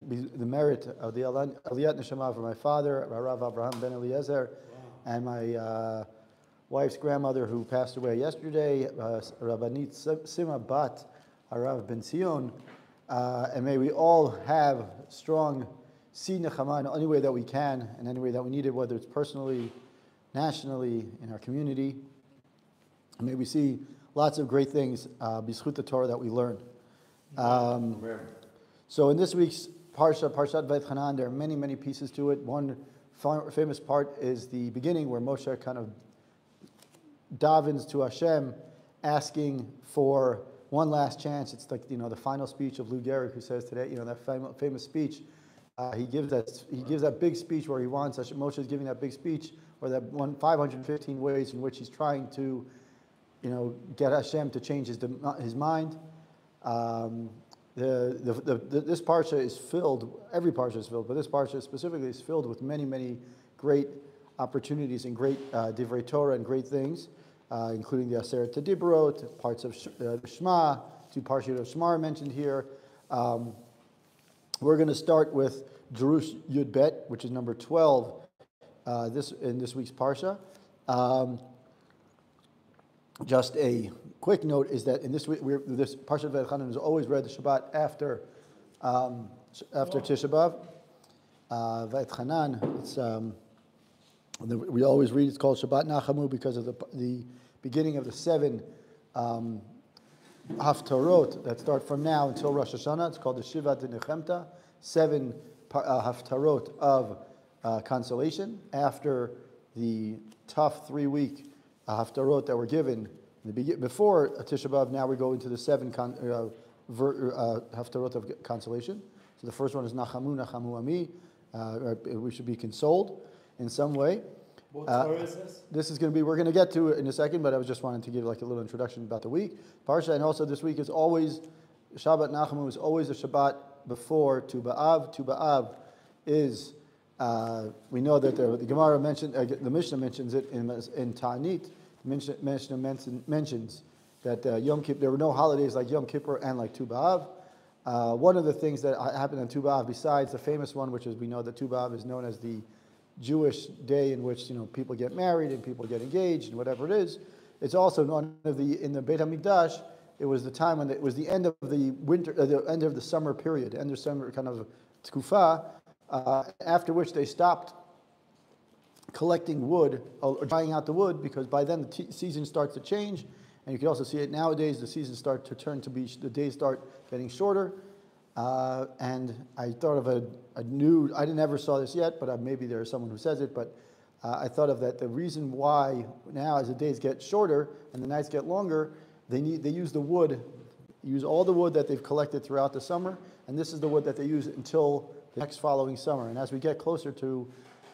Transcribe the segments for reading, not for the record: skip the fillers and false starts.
the merit of the Aliyat Neshama for my father, Rav Abraham ben Eliezer, and my wife's grandmother who passed away yesterday, Rabbanit Sima Bat Harav Ben Sion, and may we all have strong seed nechama in any way that we can, and any way that we need it, whether it's personally, nationally, in our community. And may we see lots of great things b'zchut the Torah that we learn. So in this week's Parshat Vayetchanan, there are many, many pieces to it. One famous part is the beginning where Moshe kind of davens to Hashem, asking for one last chance. It's like, the final speech of Lou Gehrig, who says today, that famous speech. He gives that big speech where he wants Moshe is giving that big speech, or that 515 ways in which he's trying to, get Hashem to change his mind. This parsha is filled. Every parsha is filled, but this parsha specifically is filled with many, many great opportunities and great divrei Torah and great things, including the Aseret Dibrot, parts of the Shema, 2 Parshas of Shema are mentioned here. We're going to start with Jerush Yud Bet, which is number 12 in this week's parsha. Just a quick note is that in this week, this Parshat Vayetchanan is always read the Shabbat after Tisha B'Av. Vayetchanan, we always read, it's called Shabbat Nachamu because of the beginning of the 7 haftarot that start from now until Rosh Hashanah. It's called the Shiva Nechemta, 7 haftarot of consolation after the tough 3-week haftarot that were given before Tisha B'Av. Now we go into the 7 haftarot of consolation. So the first one is Nachamu, Nachamu Ami. We should be consoled in some way. What Torah is this? This is going to be, we're going to get to it in a second, but I was just wanting to give like a little introduction about the week. Parsha, and also this week is always, Shabbat Nachamu is always a Shabbat before Tu B'Av. Tu B'Av is, we know that the Gemara mentioned, the Mishnah mentions it in Ta'anit. The Mishnah mentions that Yom Kippur, there were no holidays like Yom Kippur and like Tu B'Av. One of the things that happened on Tu B'Av, besides the famous one, which is we know that Tu B'Av is known as the Jewish day in which people get married and people get engaged and whatever it is. It's also known in the Beit HaMikdash. It was the time when it was the end of the winter, the end of the summer period, end of summer kind of tkufa, after which they stopped collecting wood or drying out the wood, because by then the season starts to change, and you can also see it nowadays. The seasons start to turn to be, the days start getting shorter. And I thought of a new, I never saw this yet, but maybe there's someone who says it, but I thought of that the reason why now as the days get shorter and the nights get longer, they use the wood, use all the wood that they've collected throughout the summer, and this is the wood that they use until the next following summer. And as we get closer to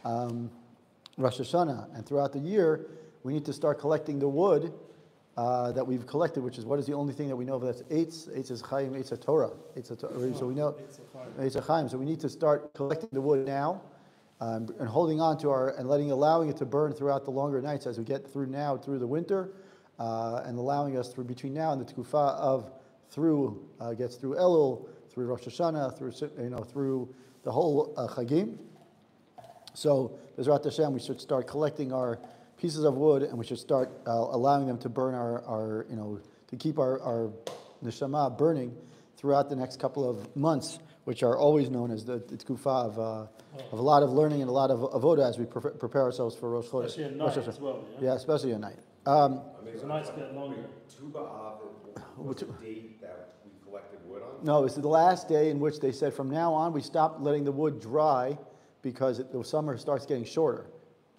Rosh Hashanah and throughout the year, we need to start collecting the wood that we've collected, which is what is the only thing that we know of that's Eitz. Eitz is Chaim, Eitz is Torah. So we know Eitz is Chaim. So we need to start collecting the wood now and holding on to and allowing it to burn throughout the longer nights as we get through the winter, and allowing us through between now and the Tkufa of gets through Elul, through Rosh Hashanah, through the whole Chagim. So Bezrat Hashem, we should start collecting our pieces of wood, and we should start allowing them to burn our to keep our neshama burning throughout the next couple of months, which are always known as the tkufa of a lot of learning and a lot of avoda as we prepare ourselves for Rosh Chodesh. Especially at night as well. Yeah, especially at night. The nights get longer. Tu B'Av, what's the date that we collected wood on? No, it's the last day in which they said from now on we stopped letting the wood dry because the summer starts getting shorter.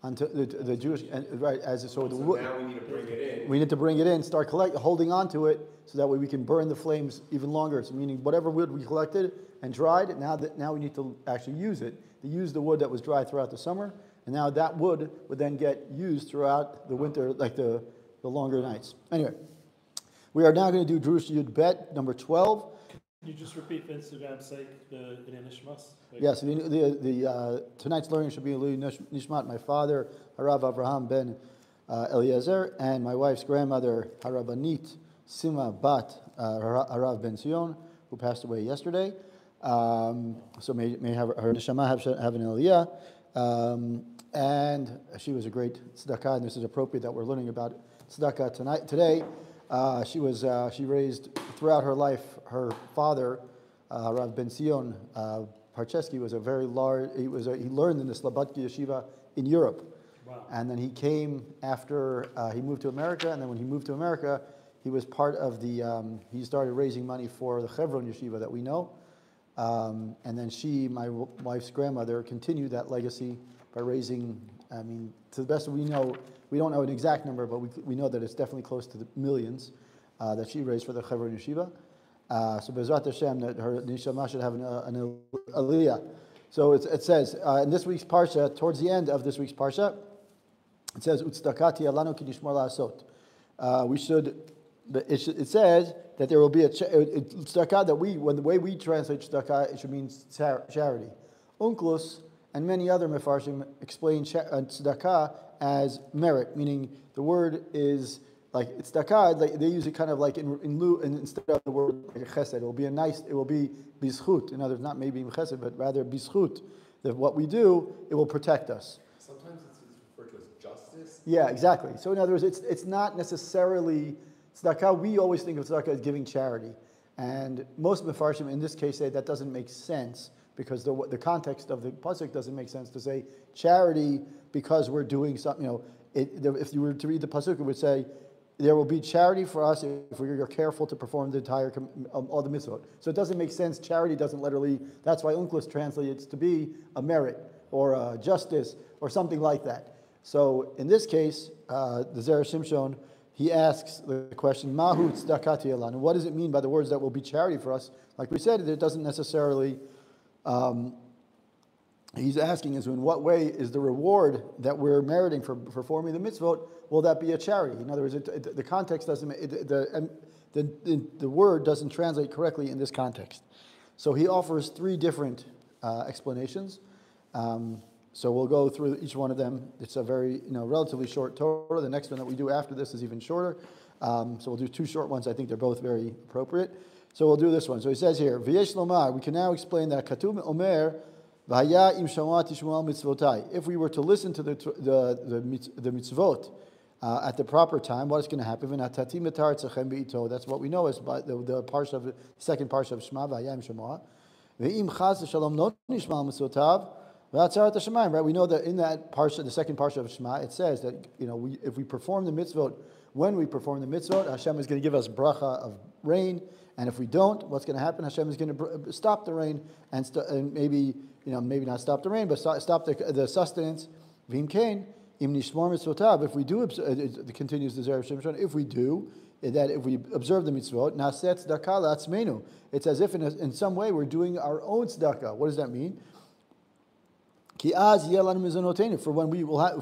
Until the Jewish, right, so the wood. Now we need to bring it in. We need to bring it in, start holding on to it, so that way we can burn the flames even longer. So meaning whatever wood we collected and dried, now we need to actually use it. To use the wood that was dry throughout the summer, and now that wood would then get used throughout the winter, like the longer nights. Anyway, we are now going to do Jerush Yud Bet, number 12. Can you just repeat for Instagram's sake the Nishmas? Yes, tonight's learning should be Nishmat, my father, Harav Abraham ben Eliezer, and my wife's grandmother, Harabanit Sima Bat Harav ben Sion, who passed away yesterday. So may have her neshama have an aliyah. And she was a great tzedakah, and this is appropriate that we're learning about tzedakah today. She raised throughout her life. Her father, Rav Ben Zion Parcheski, was a very large. He learned in the Slobodki yeshiva in Europe. Wow. And then he came after he moved to America, and then when he moved to America, he was part of he started raising money for the Chevron yeshiva that we know. And then my wife's grandmother, continued that legacy by raising, to the best we know, we don't know an exact number, but we know that it's definitely close to the millions that she raised for the Chevron yeshiva. So Bezrat Hashem, that her neshama should have an aliyah. So it says, in this week's Parsha, towards the end of this week's Parsha, it says, Utstakati alanu ki nishmor la'asot. It says that there will be a tzedakah that the way we translate tzedakah, it should mean charity. Unklus and many other mefarshim explain tzedakah as merit, meaning the word is like tzedakah. Like they use it kind of like in lieu, and instead of the word like chesed, it will be bizchut. In other words, not maybe chesed, but rather bizchut. That what we do, it will protect us. Sometimes it's referred to as justice. Yeah, exactly. So in other words, it's not necessarily tzedakah. We always think of tzedakah as giving charity, and most mefarshim in this case say that doesn't make sense because the context of the pasuk doesn't make sense to say charity because we're doing something. If you were to read the pasuk, it would say there will be charity for us if we're careful to perform the entire all the mitzvot. So it doesn't make sense. Charity doesn't literally. That's why Unklus translates to be a merit or a justice or something like that. So in this case, the Zera Shimshon, he asks the question, Mahu tzedakati alanu. What does it mean by the words that will be charity for us? Like we said, it doesn't necessarily. He's asking is in what way is the reward that we're meriting for performing the mitzvot, will that be a charity? In other words, the context doesn't, the word doesn't translate correctly in this context. So he offers three different explanations. So we'll go through each one of them. It's a very relatively short Torah. The next one that we do after this is even shorter. So we'll do two short ones. I think they're both very appropriate. So we'll do this one. So he says here, V'yesh lomar, we can now explain that Katuv Omer, V'haya im shamat tishmuel mitzvotai. If we were to listen to the mitzvot at the proper time, what is going to happen? V'natati mitar tzechem be'ito. That's what we know as by the parsha of second parsha of Shema, V'haya im shamoah. V'im chas shalom not nishmal mitzvotav. Right? We know that in that parsha, the second parsha of Shema, it says that if we perform the mitzvot, when we perform the mitzvot, Hashem is going to give us bracha of rain, and if we don't, what's going to happen? Hashem is going to stop the rain and maybe not stop the rain, but stop the sustenance. V'im kain im nishmor mitzvotav. If we do, it continues the Zera Shimshon. If we observe the mitzvot, naset tzedakah la'atzmeinu. It's as if in some way we're doing our own tzedakah. What does that mean? Ki az yelan mizanoteinu.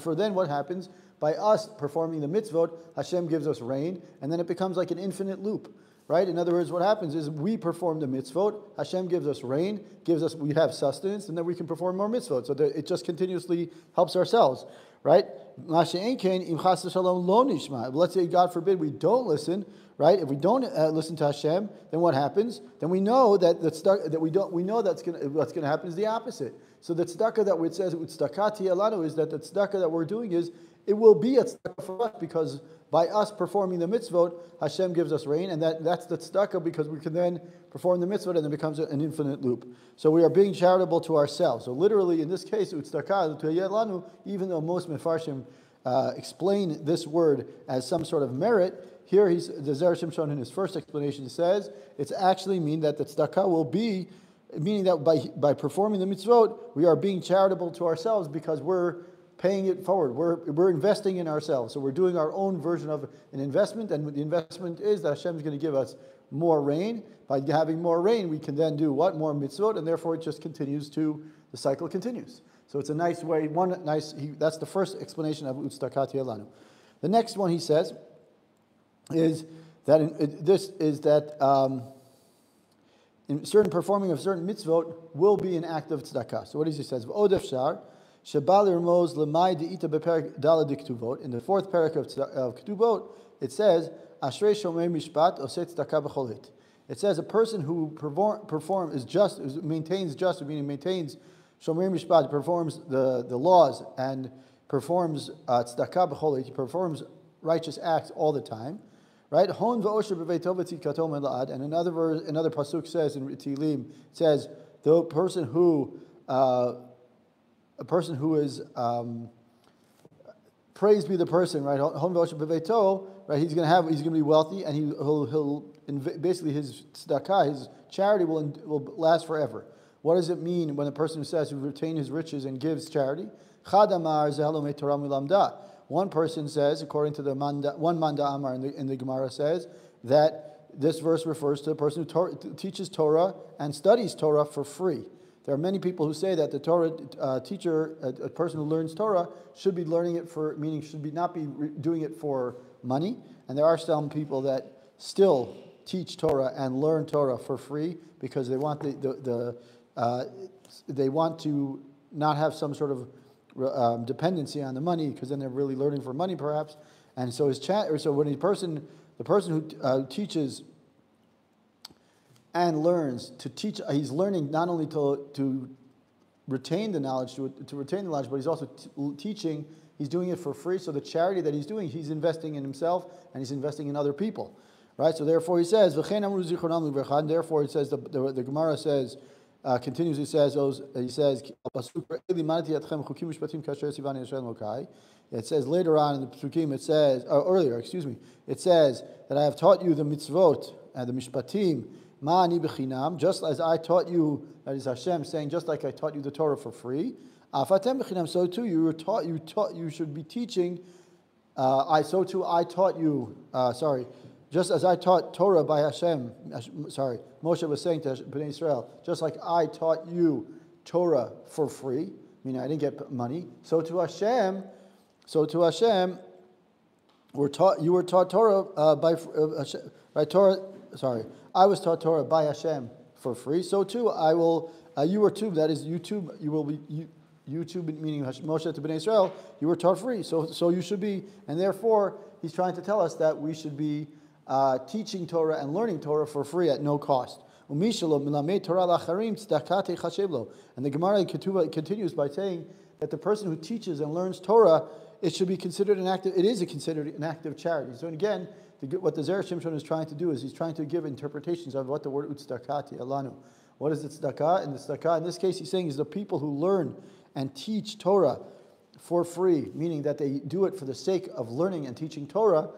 For then what happens? By us performing the mitzvot, Hashem gives us rain, and then it becomes like an infinite loop, right? In other words, what happens is we perform the mitzvot, Hashem gives us rain, we have sustenance, and then we can perform more mitzvot. So it just continuously helps ourselves, right? Let's say, God forbid, we don't listen, right? If we don't listen to Hashem, then what happens? Then we know what's going to happen is the opposite. So the tzedakah that it says tzedakati alanu is that the tzedakah that we're doing it will be a tzedakah for us because by us performing the mitzvot, Hashem gives us rain, and that's the tzedakah because we can then perform the mitzvot and it becomes an infinite loop. So we are being charitable to ourselves. So literally in this case, tzedakah lanu, even though most mefarshim explain this word as some sort of merit, here the Zera Shimshon in his first explanation says it's actually mean that the tzedakah will be, meaning that by performing the mitzvot, we are being charitable to ourselves because we're paying it forward. We're investing in ourselves. So we're doing our own version of an investment, and the investment is that Hashem is going to give us more rain. By having more rain, we can then do what? More mitzvot, and therefore it just continues the cycle continues. So it's a nice way, that's the first explanation of utstakati alanu. The next one he says is that in certain performing of certain mitzvot will be an act of tzedakah. So what does he say? V'odef shar, shebal irmoz lemay de'ita beperik dalad ktuvot. In the fourth parak of Ktubot, it says, Ashrei shomei mishpat oseh tzedakah b'chol het. It says a person who maintains justice, meaning maintains Shomrei Mishpat, performs the laws and performs tzedakah b'chol, he performs righteous acts all the time, right? Hon v'osher b'veito v'tzidkato mela'ad, and another pasuk says in Tehillim, says the person who is praised be the person, right? Hon v'osher b'veito, right? He's going to be wealthy, and he'll basically his tzedakah, his charity will last forever. What does it mean when a person who says he retain his riches and gives charity? One person says, according to the one Manda Amar in the Gemara says, that this verse refers to a person who teaches Torah and studies Torah for free. There are many people who say that the Torah teacher, a person who learns Torah, should be learning it meaning should not be doing it for money. And there are some people that still teach Torah and learn Torah for free because they want they want to not have some sort of dependency on the money, because then they're really learning for money, perhaps. And so when the person who teaches and learns to teach, he's learning not only to retain the knowledge, but he's also teaching. He's doing it for free. So the charity that he's doing, he's investing in himself and he's investing in other people, right? So therefore, he says, and therefore, it says the Gemara says. Continues, he says, it says later on in the Psukim, it says, it says that I have taught you the mitzvot and the mishpatim, ma'ani b'chinam, just as I taught you, that is Hashem saying, just like I taught you the Torah for free, afatem b'chinam, so too you should be teaching, I taught you, just as I taught Torah by Hashem, Moshe was saying to Bnei Israel, just like I taught you Torah for free, meaning I didn't get money, so to Hashem, you were taught Torah by Torah. Sorry, I was taught Torah by Hashem for free. So too I will. You were too. That is, you too. You will be. You too, meaning Moshe to Bnei Israel. You were taught free. So you should be. And therefore, he's trying to tell us that we should be teaching Torah and learning Torah for free at no cost. And the Gemara continues by saying that the person who teaches and learns Torah, it should be considered an active. It is considered an act of charity. So again, what the Zera Shimshon is trying to do is he's trying to give interpretations of what the word tzedakati alanu. What is the tzedakah? And the tzedakah in this case, he's saying, is the people who learn and teach Torah for free, meaning that they do it for the sake of learning and teaching Torah.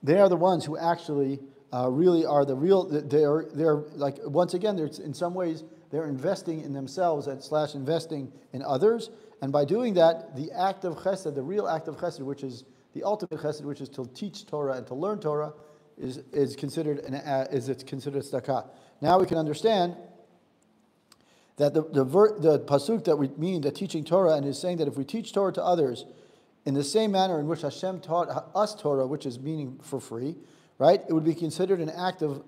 They are the ones who actually really are the real. They're like, once again, in some ways they're investing in themselves / investing in others, and by doing that, the act of chesed, the real act of chesed, which is the ultimate chesed, which is to teach Torah and to learn Torah, is considered tzedakah. Now we can understand that the pasuk that we mean, that teaching Torah, and is saying that if we teach Torah to others in the same manner in which Hashem taught us Torah, which is meaning for free, right? It would be considered an act of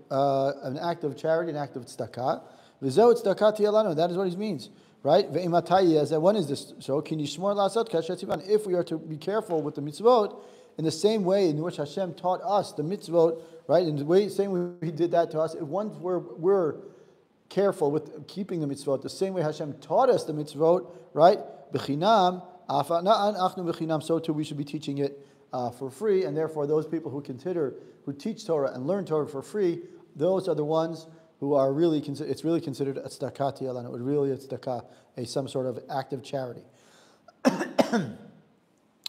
charity, an act of tzedakah. V'zeu tzedakah tiyalanu. That is what it means, right? Ve'imatayi, when is this? So can you shmor lasot kasher tzivan? If we are to be careful with the mitzvot in the same way in which Hashem taught us the mitzvot, right? In the same way He did that to us. Once we're careful with keeping the mitzvot the same way Hashem taught us the mitzvot, right? B'chinam. So too we should be teaching it for free, and therefore those people who teach Torah and learn Torah for free, those are the ones who are really it's really considered a tzedakah tiyalanu. It really is tzedakah, some sort of act of charity.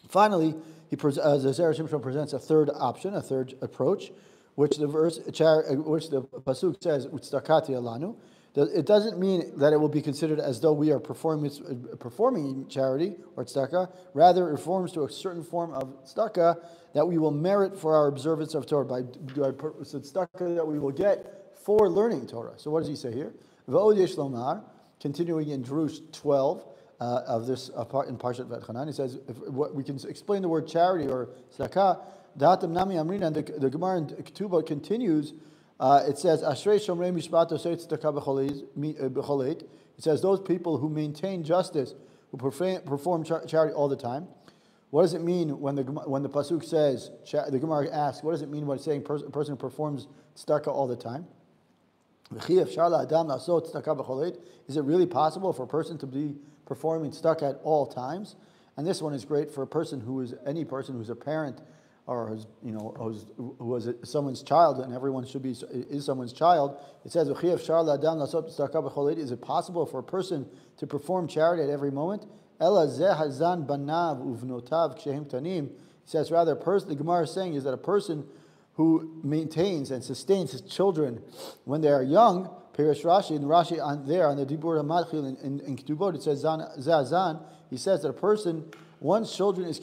Finally, the Zera Shimshon presents a third option, a third approach, which the pasuk says tzedakah tiyalanu. It doesn't mean that it will be considered as though we are performing charity or tzedakah. Rather, it refers to a certain form of tzedakah that we will merit for our observance of Torah, by tzedakah that we will get for learning Torah. So what does he say here? V'od yesh lomar, continuing in Drush 12 of this part in Parshat V'etchanan, he says, we can explain the word charity or tzedakah. Da'atam nami amrina, and the Gemara in Ketubah continues. It says, Ashrei Shomrei Mishpat Osei Tzedakah B'Choleit. It says, those people who maintain justice, who perform charity all the time. What does it mean when the pasuk says? The Gemara asks, what does it mean when it's saying a person who performs tzedakah all the time? Is it really possible for a person to be performing tzedakah at all times? And this one is great for a person any person who's a parent or who is someone's child, and everyone is someone's child. It says, is it possible for a person to perform charity at every moment? It says rather, the Gemara is saying is that a person who maintains and sustains his children when they are young, Pirish Rashi, and Rashi on the Dibur HaMatchil in Ketubot, it says Zan, he says that a person, one's children is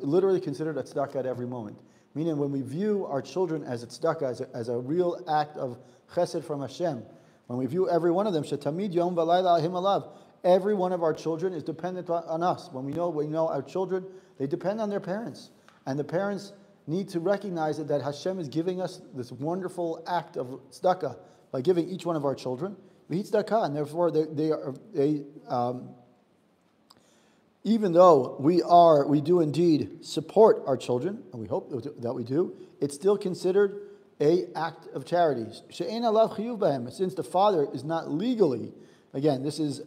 literally considered a tzedakah at every moment. Meaning when we view our children as a tzedakah, as a real act of chesed from Hashem, when we view every one of them, shetamid yom v'layla ahim alav, every one of our children is dependent on us. When we know our children, they depend on their parents. And the parents need to recognize that Hashem is giving us this wonderful act of tzedakah by giving each one of our children tzedakah, and therefore even though we do indeed support our children, and we hope that we do, it's still considered an act of charity. She'ein alav chiyuv b'hem, since the father is not legally. Again, this is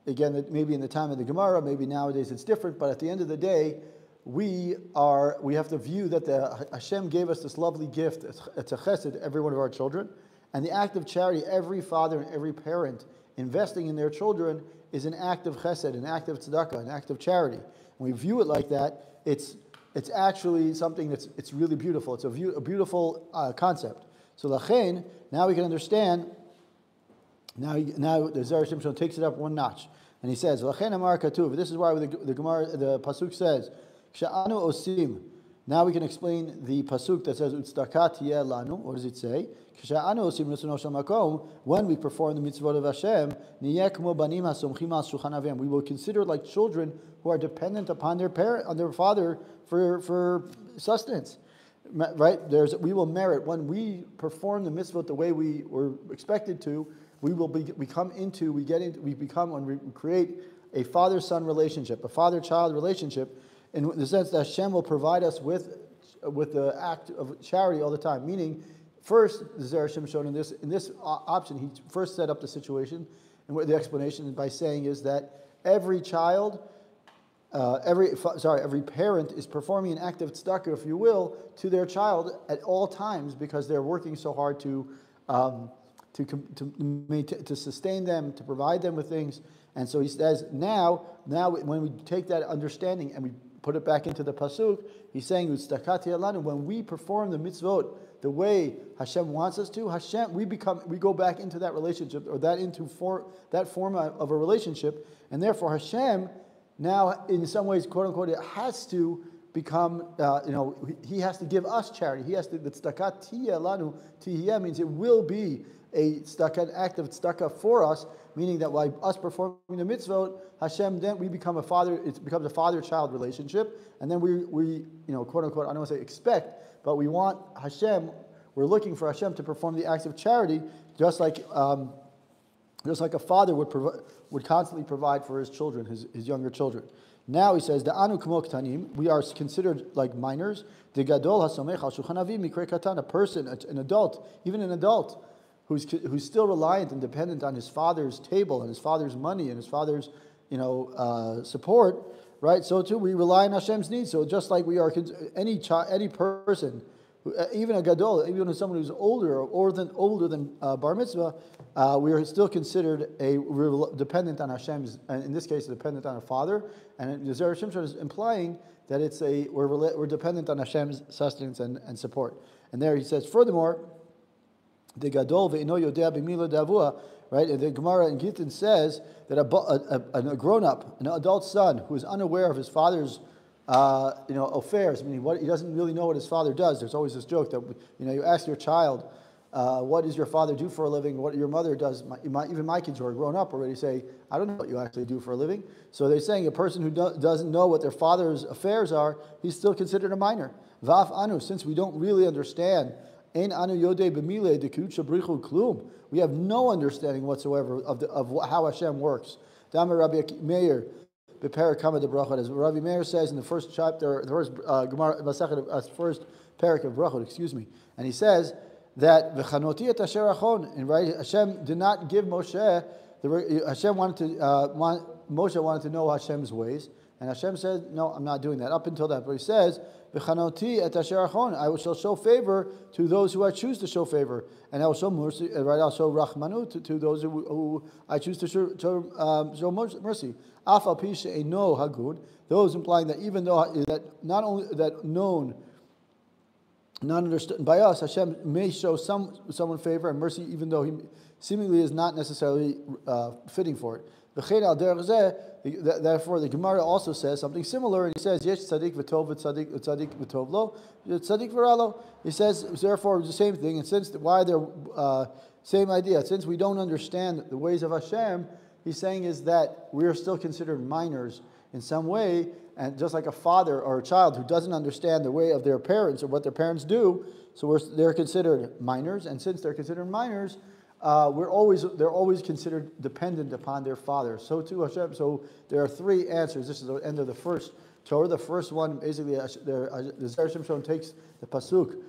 maybe in the time of the Gemara, maybe nowadays it's different, but at the end of the day, we have to view that Hashem gave us this lovely gift. It's a chesed, every one of our children. And the act of charity, every father and every parent investing in their children is an act of chesed, an act of tzedakah, an act of charity. When we view it like that, it's actually something it's really beautiful. It's a beautiful concept. So lachein, now we can understand. Now the Zera Shimshon takes it up one notch, and he says, lachein amar katuv. This is why the Gemara, the pasuk says, Ksha'anu osim. Now we can explain the pasuk that says utzedakah tiyeh lanu. What does it say? Ksha'anu osim l'suno shel makom. When we perform the mitzvot of Hashem, niyeh k'mo banim hasomchim al shulchan avim. We will consider like children who are dependent upon their parent, on their father for sustenance. Right? We will merit when we perform the mitzvot the way we were expected to. When we create a father-son relationship, a father-child relationship, in the sense that Hashem will provide us with the act of charity all the time. Meaning, first, the Zera Shimshon in this option, he first set up the situation, and the explanation by saying is that every parent is performing an act of tzedakah, if you will, to their child at all times because they're working so hard to sustain them, to provide them with things. And so he says, now when we take that understanding and we put it back into the pasuk, he's saying, when we perform the mitzvot the way Hashem wants us to, we go back into that relationship, or that form of a relationship, and therefore Hashem now, in some ways, quote unquote, it has to become, he has to give us charity. He has to, the tzedakah tiyeh lanu, tiyeh means it will be an act of tzedakah for us, meaning that by us performing the mitzvot, Hashem, then we become it becomes a father-child relationship, and then we quote unquote, I don't want to say expect, but we're looking for Hashem to perform the acts of charity, just like a father would constantly provide for his children, his younger children. Now he says, "Da'anu k'mo k'tanim," we are considered like minors. The gadol hasomech al shulchan aviv mikrei katan, a person, an adult, even an adult who's still reliant and dependent on his father's table and his father's money and his father's support, right? So too we rely on Hashem's needs. So just like we are, any person, even a gadol, even someone who's older than bar mitzvah, we are still considered dependent on Hashem's, and in this case, dependent on a father. And the Zera Shimshon is implying that we're dependent on Hashem's sustenance and support. And there he says, furthermore, the gadol ve'ino yodea b'milo davua, right? And the Gemara in Gittin says that a grown-up, an adult son who is unaware of his father's affairs, meaning he doesn't really know what his father does. There's always this joke that you ask your child, what does your father do for a living? What your mother does? Even my kids who are grown up already say, I don't know what you actually do for a living. So they're saying a person who doesn't know what their father's affairs are, he's still considered a minor. Vaf anu, since we don't really understand, ein anu yodei b'milei dekut shabrichu klum. We have no understanding whatsoever of how Hashem works. Damar Rabbi Meir. As Rabbi Meir says in the first chapter, the first Gemara, first parak of Brachot, and he says, that v'chanoti et asher achon, and right, Hashem did not give Moshe. Moshe wanted to know Hashem's ways, and Hashem said, "No, I'm not doing that." Up until that, but He says, "V'chanoti et asher achon," I shall show favor to those who I choose to show favor, and I will show mercy. Right, I'll show rachmanut to those who I choose to show mercy. Af al pi she'eino hagud, those implying that even though that not only that known, not understood by us, Hashem may show someone favor and mercy, even though He seemingly is not necessarily fitting for it. Therefore, the Gemara also says something similar, and he says, "Yesh tzaddik v'tov v'tzaddik v'tov lo, tzaddik v'ralo." He says, therefore, the same thing. And since same idea, since we don't understand the ways of Hashem, he's saying is that we are still considered minors in some way, and just like a father or a child who doesn't understand the way of their parents or what their parents do, so they're considered minors, and since they're considered minors, they're always considered dependent upon their father. So too Hashem. So there are three answers. This is the end of the first Torah. The first one, basically, the Zera Shimshon takes the pasuk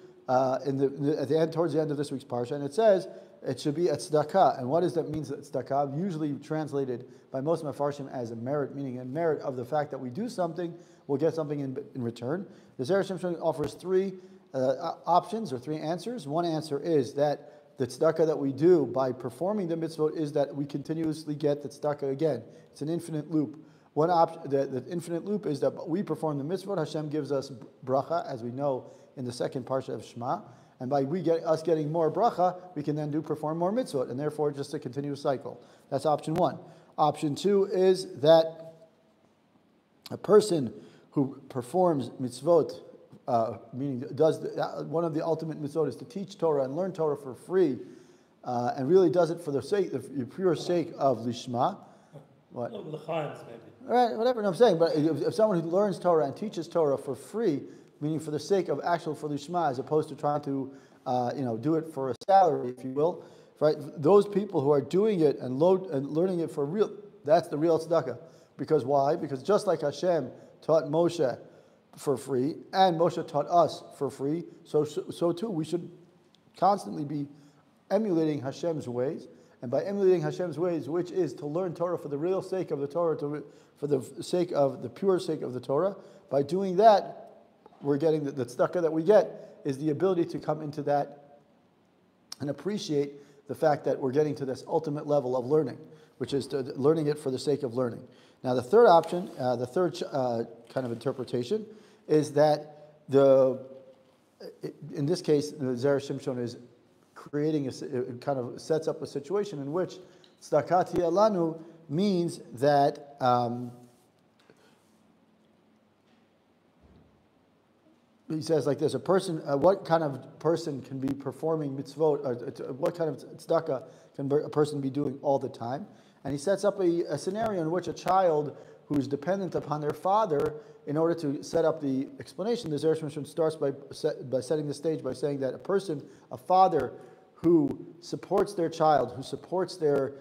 towards the end of this week's parsha, and it says it should be a tzedakah. And what does that mean? Tzedakah, usually translated by most Mefarshim as a merit, meaning a merit of the fact that we do something, we'll get something in return. The Zera Shimshon offers three options or three answers. One answer is that the tzedakah that we do by performing the mitzvot is that we continuously get the tzedakah again. It's an infinite loop. One option, the infinite loop is that we perform the mitzvot, Hashem gives us bracha, as we know in the second parsha of Shema, and by us getting more bracha, we can then perform more mitzvot, and therefore just a continuous cycle. That's option one. Option two is that a person who performs mitzvot, meaning one of the ultimate mitzvot is to teach Torah and learn Torah for free, and really does it for the pure sake of lishma. What? L'chaim's maybe. Right, whatever. No, I'm saying, but if someone who learns Torah and teaches Torah for free, meaning for the sake of actual for lishma, as opposed to trying to, do it for a salary, if you will, right? Those people who are doing it and learning it for real, that's the real tzedakah. Because why? Because just like Hashem taught Moshe for free, and Moshe taught us for free, so too we should constantly be emulating Hashem's ways, and by emulating Hashem's ways, which is to learn Torah for the real sake of the Torah, for the sake of the pure sake of the Torah, by doing that, we're getting the tzedakah that we get is the ability to come into that and appreciate the fact that we're getting to this ultimate level of learning, which is learning it for the sake of learning. Now, the third option, the third kind of interpretation, is that in this case, the Zera Shimshon is creating it kind of sets up a situation in which tzedakah tiyeh lanu means that he says like this: a person, what kind of person can be performing mitzvot? What kind of tzedakah can a person be doing all the time? And he sets up a scenario in which a child who is dependent upon their father, in order to set up the explanation, the Zera Shimshon starts by setting the stage by saying that a father who supports their child, who supports the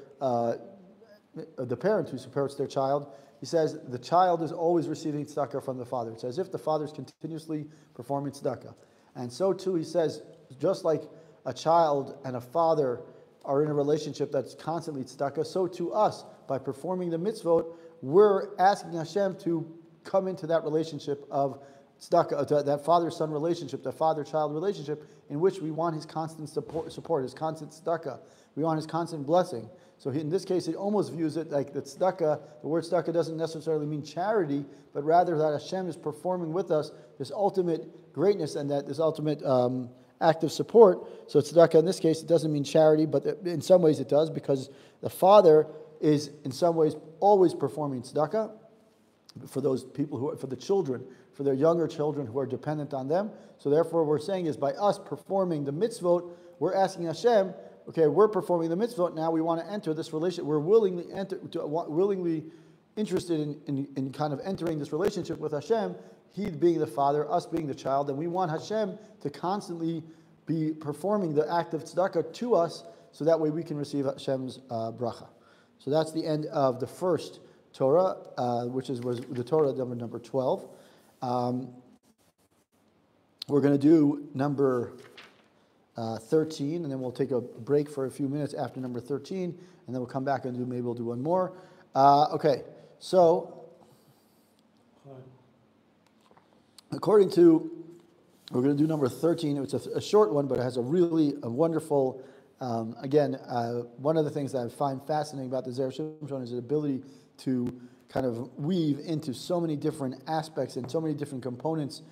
parent who supports their child, he says the child is always receiving tzedakah from the father. It's as if the father is continuously performing tzedakah. And so too, he says, just like a child and a father are in a relationship that's constantly tzedakah, so to us, by performing the mitzvot, we're asking Hashem to come into that relationship of tzedakah, that father-son relationship, that father-child relationship, in which we want his constant support, his constant tzedakah. We want his constant blessing. So in this case, it almost views it like the tzedakah, the word tzedakah doesn't necessarily mean charity, but rather that Hashem is performing with us this ultimate greatness and that this ultimate act of support. So tzedakah in this case, it doesn't mean charity, but in some ways it does, because the father is in some ways always performing tzedakah for those people for the children, for their younger children who are dependent on them. So therefore, we're saying is by us performing the mitzvot, we're asking Hashem, okay, we're performing the mitzvot, now we want to enter this relationship. We're willingly interested in kind of entering this relationship with Hashem, He being the father, us being the child, and we want Hashem to constantly be performing the act of tzedakah to us, so that way we can receive Hashem's bracha. So that's the end of the first Torah, which was the Torah number 12. We're going to do number 13, and then we'll take a break for a few minutes after number 13, and then we'll come back and maybe we'll do one more. Okay, so according to, we're going to do number 13. It's a short one, but it has a wonderful, one of the things that I find fascinating about the Zera Shimshon is the ability to kind of weave into so many different aspects and so many different components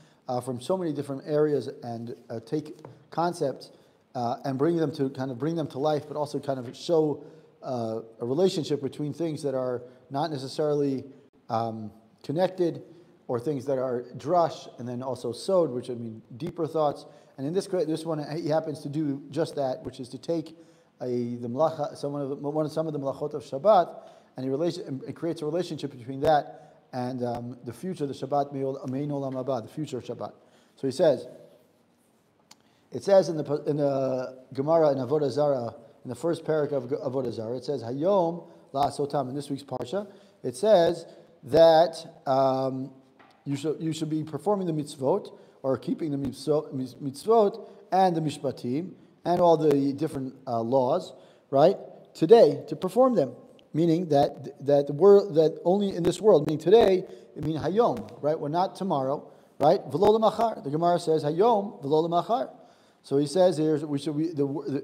from so many different areas, and take concepts and bring them to life, but also kind of show a relationship between things that are not necessarily connected, or things that are drush, and then also sod, which I mean deeper thoughts. And in this one, he happens to do just that, which is to take the melacha, some of the melachot of Shabbat, and he creates a relationship between that and the future, the Shabbat Mein Olam Haba, the future of Shabbat. So it says in the Gemara in Avodah Zara, in the first parak of Avodah Zara, it says Hayom la'asotam. In this week's parsha, it says that you should be performing the mitzvot, or keeping the mitzvot and the mishpatim and all the different laws, right? Today, to perform them, meaning that only in this world, meaning today, it means hayom, right? We're not tomorrow, right? V'lo l'machar. The Gemara says hayom v'lo l'machar. So he says here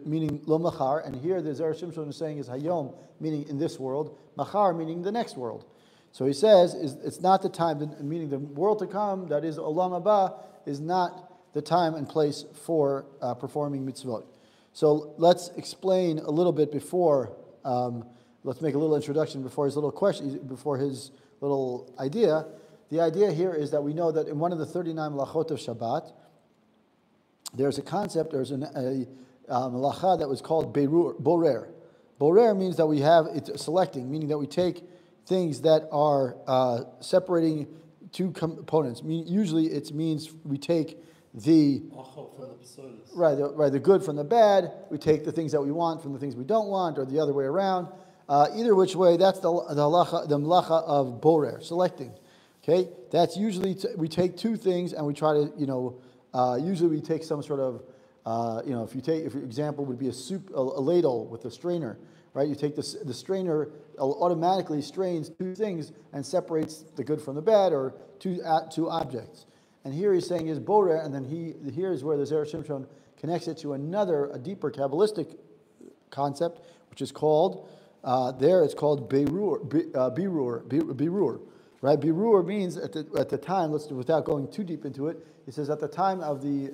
meaning lo machar, and here the Zera Shimshon is saying is hayom, meaning in this world, machar meaning the next world. So he says it's not the time, meaning the world to come, that is olam haba, is not the time and place for performing mitzvot. So let's explain a little bit before. Let's make a little introduction before his little question, before his little idea. The idea here is that we know that in one of the 39 melachot of Shabbat, there's a concept, there's a melacha that was called borer. Borer means that we have it's selecting, meaning that we take things that are separating two components. Usually it means we take the good from the bad. We take the things that we want from the things we don't want, or the other way around. Either which way, that's the melacha of borer, selecting. Okay, that's usually we take two things and we try to usually we take some sort of if your example would be a ladle with a strainer. Right, you take the strainer automatically strains two things and separates the good from the bad, or two objects. And here he's saying is borer, and then here is where the Zera Shimshon connects it to a deeper Kabbalistic concept, which is called it's called birur, right? Birur means at the time. Without going too deep into it, it says at the time of the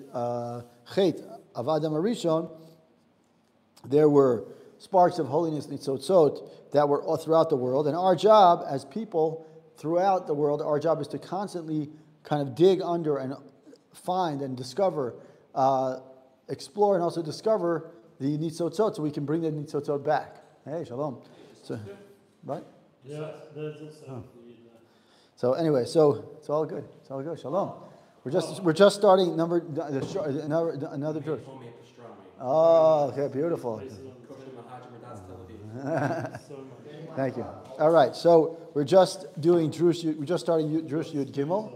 Chet of Adam Arishon, there were sparks of holiness, nitzotzot, that were all throughout the world. And our job as people throughout the world, our job is to constantly kind of dig under and find and discover, explore and also discover the nitzotzot, so we can bring the nitzotzot back. Hey, shalom. So, right? Yeah, there's also. So anyway, so it's all good. It's all good. Shalom. We're just starting another Jewish. Oh, okay, beautiful. Thank you. All right, so we're just doing Drush. We're just starting Drush Yud Gimel.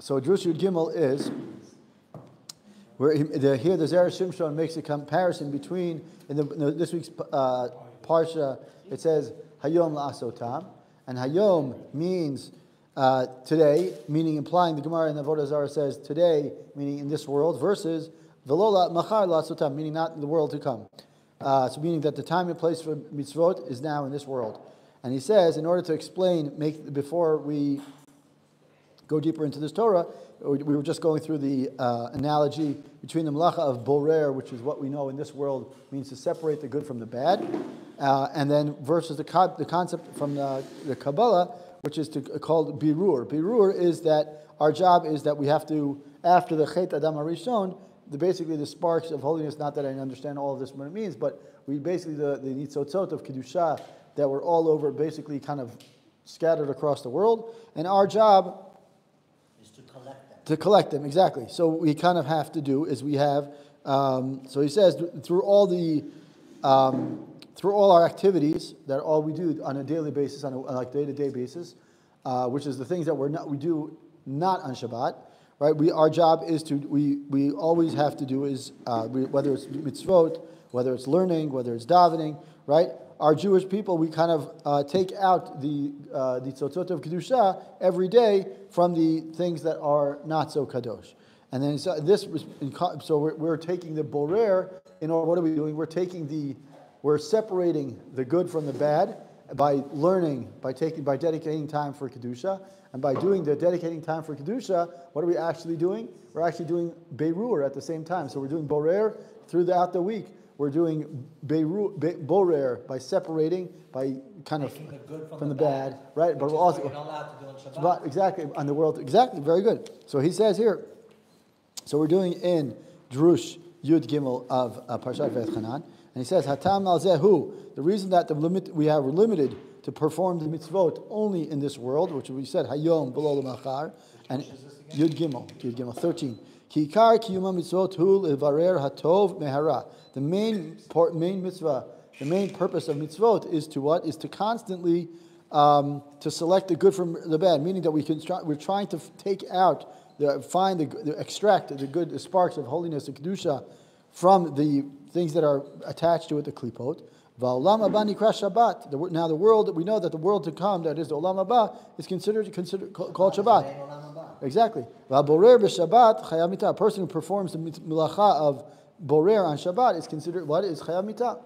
So Drush Yud Gimel is where here the Zera Shimshon makes a comparison between in this week's parsha. It says Hayom la'asotam, and Hayom means today, meaning implying the Gemara in the Avodah Zarah says today, meaning in this world, versus V'lo machar la'asotam, meaning not in the world to come. So meaning that the time and place for mitzvot is now in this world. And he says, in order to explain, before we go deeper into this Torah, we were just going through the analogy between the melacha of borer, which is what we know in this world means to separate the good from the bad, and then versus the concept from the Kabbalah, which is called birur. Birur is that our job is that we have to, after the Chet Adam HaRishon, basically the sparks of holiness, not that I understand all of this what it means, but we basically the nitzotzot of Kedusha that were all over, basically kind of scattered across the world, and our job is to collect them. To collect them, exactly. So we kind of have to do is we have. So he says through all our activities that all we do on a daily basis, on a day-to-day basis, which is the things that we do not on Shabbat. right? Our job is we always have to do is, whether it's mitzvot, whether it's learning, whether it's davening, right? Our Jewish people, we kind of take out the tzotzot of kedusha every day from the things that are not so kadosh. And then so we're taking the borer. What are we doing? We're separating the good from the bad by learning, by dedicating time for kedusha, and by doing the dedicating time for kedusha. What are we actually doing? We're actually doing berur at the same time. So we're doing borer throughout the week. We're doing borer by separating, by kind of Taking the good from the bad, right? Which But is we're what also you're not allowed to do on Shabbat. Shabbat, exactly, on the world, exactly, very good. So he says here, so we're doing in Drush Yud Gimel of Parshat V'etchanan, and he says, Hatam al zehu, the reason that we are limited to perform the mitzvot only in this world, which we said, Hayom B'lo L'machar, and Yud Gimel 13. Kikar kiyuma mitzvot hu levarer hatov mehara. The main mitzvah, the main purpose of mitzvot is to what? Is to constantly to select the good from the bad. Meaning that we're trying to take out, extract the sparks of holiness and kedusha from the things that are attached to it, the klipot. Va'olam haba nikra Shabbat. Now the world, we know that the world to come, that is the olam haba, is considered called Shabbat. Exactly. Va'borer b'Shabbat chayav mitah. A person who performs the melacha of borer on Shabbat is considered what is chayav mitah.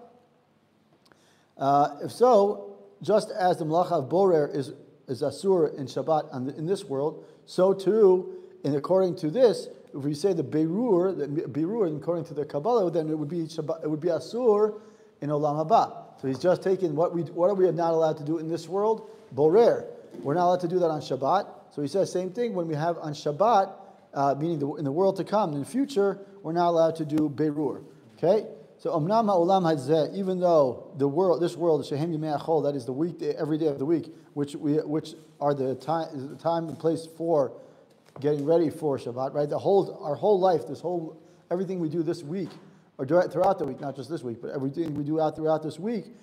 If so, just as the melacha of borer is asur in Shabbat in this world, so too, according to this, if we say the berur, according to the Kabbalah, then it would be Shabbat, it would be asur in olam haba. So he's just taken what are we not allowed to do in this world? Borer. We're not allowed to do that on Shabbat. So he says same thing when we have on Shabbat, meaning in the world to come, in the future, we're not allowed to do berur. Okay? So omnam ha'olam hazeh, even though this world, shehem yimei achol, that is the weekday, every day of the week, which are the time and place for getting ready for Shabbat, right? Our whole life, everything we do this week, or throughout the week, not just this week, but everything we do throughout this week,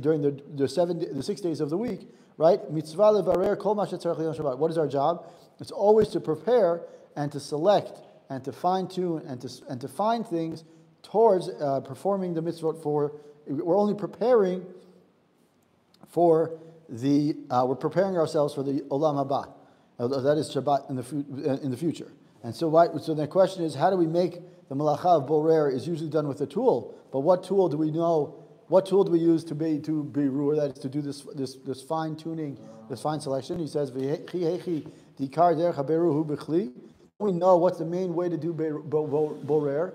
during the 6 days of the week, right? Mitzvah levarer kol ma shetzarech liyom Shabbat. What is our job? It's always to prepare and to select and to fine tune and to find things towards performing the mitzvot we're only preparing for we're preparing ourselves for the olam haba. That is Shabbat in the future. And so the question is, how do we make the melacha of borer is usually done with a tool, but what tool do we know? What tool do we use to berur, that is to do this fine tuning, this fine selection? He says, we know what's the main way to do borer.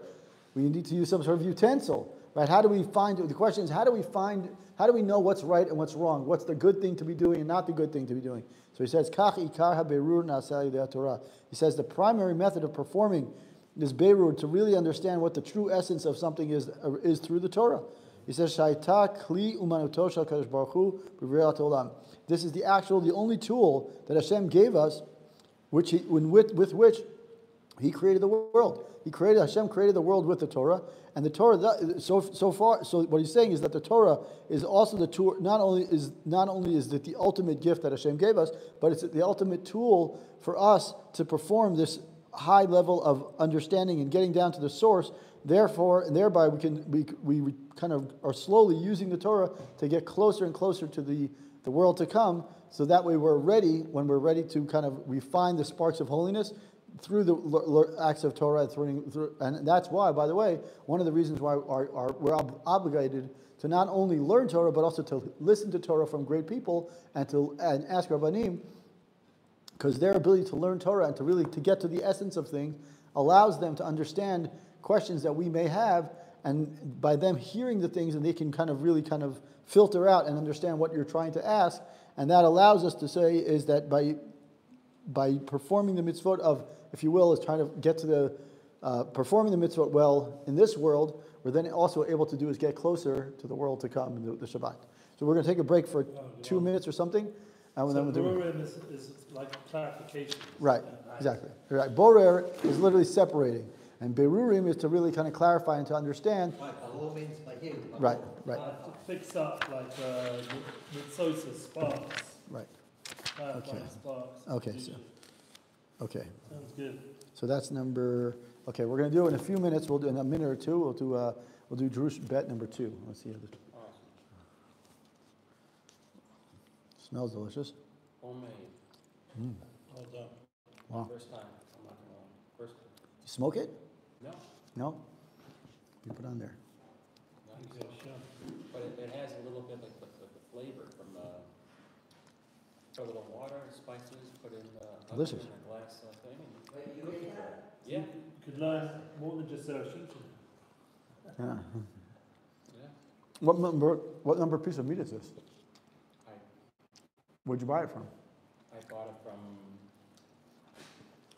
We need to use some sort of utensil, right? How do we find? The question is, how do we know what's right and what's wrong? What's the good thing to be doing and not the good thing to be doing? So he says, Kach ikar haberur na'aseh yidei Torah. He says the primary method of performing this berur, to really understand what the true essence of something is through the Torah. He says, Shaita kli umanuto shel kadosh baruch hu b'vriat olam. This is the only tool that Hashem gave us, with which He created the world. Hashem created the world with the Torah, and the Torah. So what he's saying is that the Torah is also the tool. Not only is it the ultimate gift that Hashem gave us, but it's the ultimate tool for us to perform this high level of understanding and getting down to the source. Therefore, and thereby we kind of are slowly using the Torah to get closer and closer to the world to come. So that way when we're ready to kind of refine the sparks of holiness through the acts of Torah, and that's why, by the way, one of the reasons why we're obligated to not only learn Torah, but also to listen to Torah from great people and ask Rabbanim, because their ability to learn Torah and to get to the essence of things allows them to understand questions that we may have, and by them hearing the things, and they can really filter out and understand what you're trying to ask, and that allows us to say is that by performing the mitzvot of, if you will, is trying to get to the performing the mitzvot well in this world, we're then also able to do is get closer to the world to come, the Shabbat. So we're going to take a break for 2 minutes or something. And then borer is like clarification. Right, exactly. Right. Borer is literally separating, and berurim is to really kind of clarify and to understand. Right. To fix up like mitzosa sparks. Right. Clarifying sparks. Okay. Okay. Sounds good. So that's number. Okay, we're going to do in a few minutes. We'll do in a minute or two. We'll do Drush Bet number 2. Let's see how this smells delicious. Homemade. Well done. Wow. First time. I'm not gonna lie. First. You smoke it? No. No. You put on there. No. Yeah, sure. But it has a little bit like the flavor from put a little water, spices, put in Delicious. in a glass thing. And Wait, you ate that? yeah. You could learn more than just Zera Shimshon. Yeah. Yeah. What number piece of meat is this? Where'd you buy it from? I bought it from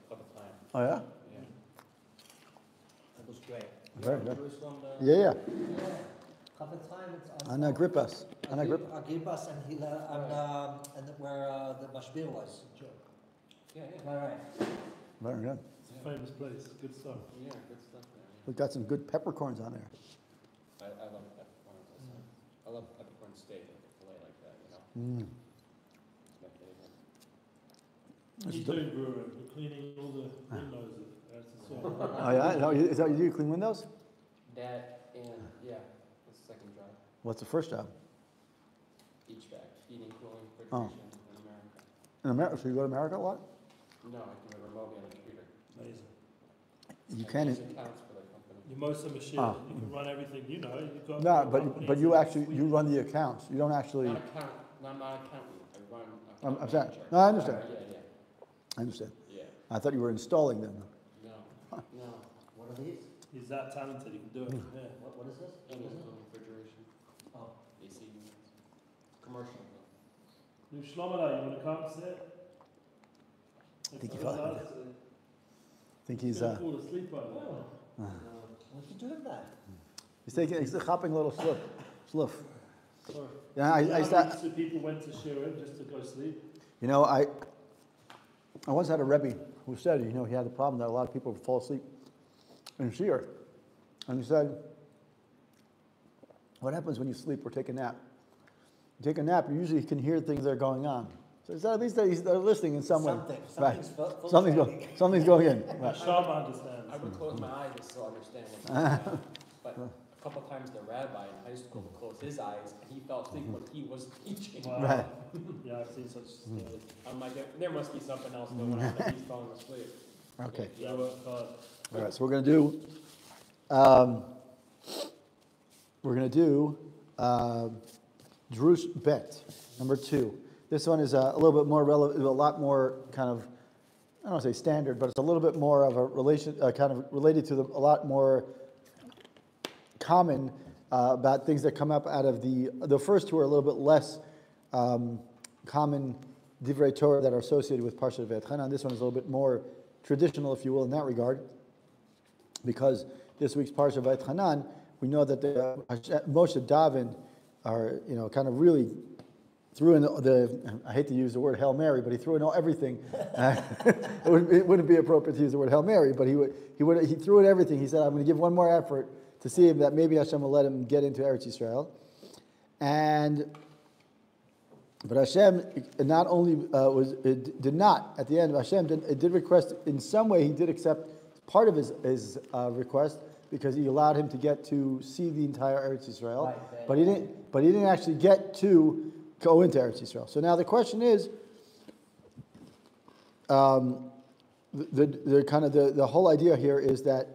Rabbi Chaim. Oh yeah. Yeah. It was great. Very good. Jerusalem. Yeah. Yeah. Couple times it's Anna Grippas. Agribas and Hila and where the Mashbir was. Yeah. Right. Very good. It's a famous place. Good stuff. Yeah, good stuff there. We've got some good peppercorns on there. I love peppercorns. I love peppercorn steak, like a fillet like that, you know. It's my favorite. He's doing brewing. We're cleaning all the windows. That's the sort. Oh yeah. Is that what you do? Clean windows? That and yeah, the second job. What's the first job? HVAC, heating, cooling, Oh. refrigeration in America. In America. So you go to America a lot? No, I do it remotely on a computer. Amazing. You I can. use accounts for the company. You're most of machine. Ah. You can run everything. You know. You've got No, companies but you in actually Sweden. you run the accounts. You don't actually. Not account, no, I'm not an accountant. I run. I'm account sorry. manager. No, I understand. Yeah. I understand. Yeah. I thought you were installing them. No. No. What are these? He's that talented. He can do it. Yeah. What is this? Heating, What is it? cooling, refrigeration, Oh. AC units, commercial. New Shlomo, you want to come sit? Think he It's fell- nice. I think he's Fall asleep by now. What's he doing that? he's hopping a little slip. Sorry. Yeah, I start. So people went to Shirim just to go sleep. You know, I once had a Rebbe who said, he had the problem that a lot of people would fall asleep in Shir. And he said, what happens when you sleep or take a nap? You take a nap, you usually can hear things that are going on. So it's at least they're listening in some way. Something's Something's going in. Right. Shama understands. I would close my eyes and still understand what's going on. But a couple of times the rabbi in high school would close his eyes and he fell asleep when he was teaching. Wow. Right. Yeah, I've seen such stories. I'm like, there must be something else going on that he's falling asleep. Okay. Yeah, I worked hard. All right, so we're going to do Drush Bet, number 2. This one is a little bit more relevant, a lot more kind of, I don't want to say standard, but it's a little bit more of a relation, kind of related to a lot more common about things that come up out of the first two are a little bit less common divrei Torah that are associated with Parshat V'etchanan. This one is a little bit more traditional, if you will, in that regard, because this week's Parshat V'etchanan, we know that the Moshe Daven are, kind of really threw in I hate to use the word Hail Mary, but he threw in everything. It wouldn't be appropriate to use the word Hail Mary, but he threw in everything. He said, I'm going to give one more effort to see that maybe Hashem will let him get into Eretz Yisrael. But Hashem not only did not, at the end, Hashem did request, in some way he did accept part of his request, because he allowed him to get to see the entire Eretz Yisrael, Right. but he didn't actually get to go into Eretz Yisrael. So now the question is, the whole idea here is that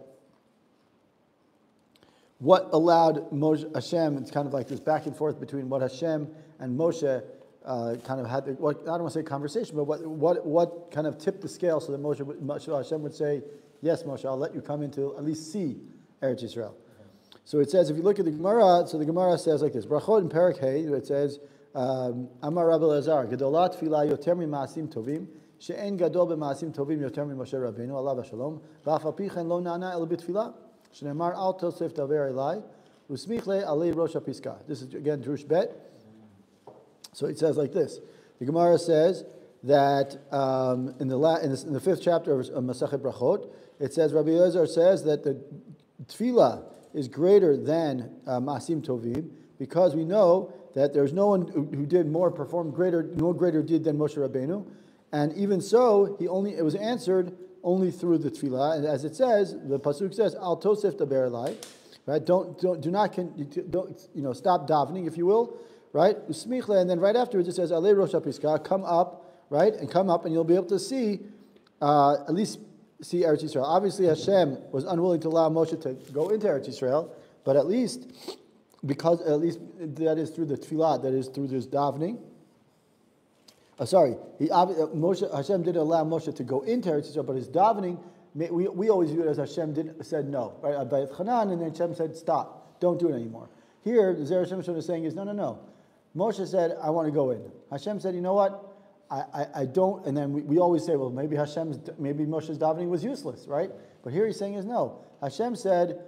what allowed Moshe, Hashem, it's kind of like this back and forth between what Hashem and Moshe kind of had, I don't want to say conversation, but what kind of tipped the scale so that Hashem would say, yes, Moshe, I'll let you come into at least see Eretz Yisrael. So it says, if you look at the Gemara, so the Gemara says like this, Brachot in Perek Hey, it says, Amar Rabbi Lazar, Gedolat Tfilah yoter mima'asim tovim, she'en gadol b'ma'asim tovim yoter mimoshe Rabbeinu, alav ha'shalom, v'af al pi chen lo na'ana el b'tfilah, she'nemar al tosef daver elai, u'smich le alei rosh ha'piska. This is again Drush Bet. So it says like this. The Gemara says that in the 5th chapter of Masechet Brachot, it says, Rabbi Elazar says that the tefillah is greater than Ma'asim Tovim, because we know that there's no one who did more, performed no greater deed than Moshe Rabbeinu, And even so, it was answered only through the tefillah. And as it says, the pasuk says, "Al tosef daber elai," right? Don't stop davening, if you will, right? Usmichla, and then right afterwards it says, "Alei rosh hapiska," come up, right? And come up, and you'll be able to see, at least see Eretz Yisrael. Obviously, Hashem was unwilling to allow Moshe to go into Eretz Yisrael, but at least that is through the tefillah, that is through this davening. Hashem didn't allow Moshe to go into Eretz Yisrael, but his davening, we always view it as Hashem said no, right? Abayit Chanan, and then Hashem said stop, don't do it anymore. Here, the Zera Shimshon is saying is no. Moshe said, I want to go in. Hashem said, you know what? I don't, and then we always say, well, maybe Moshe's davening was useless, right? But here he's saying is no. Hashem said,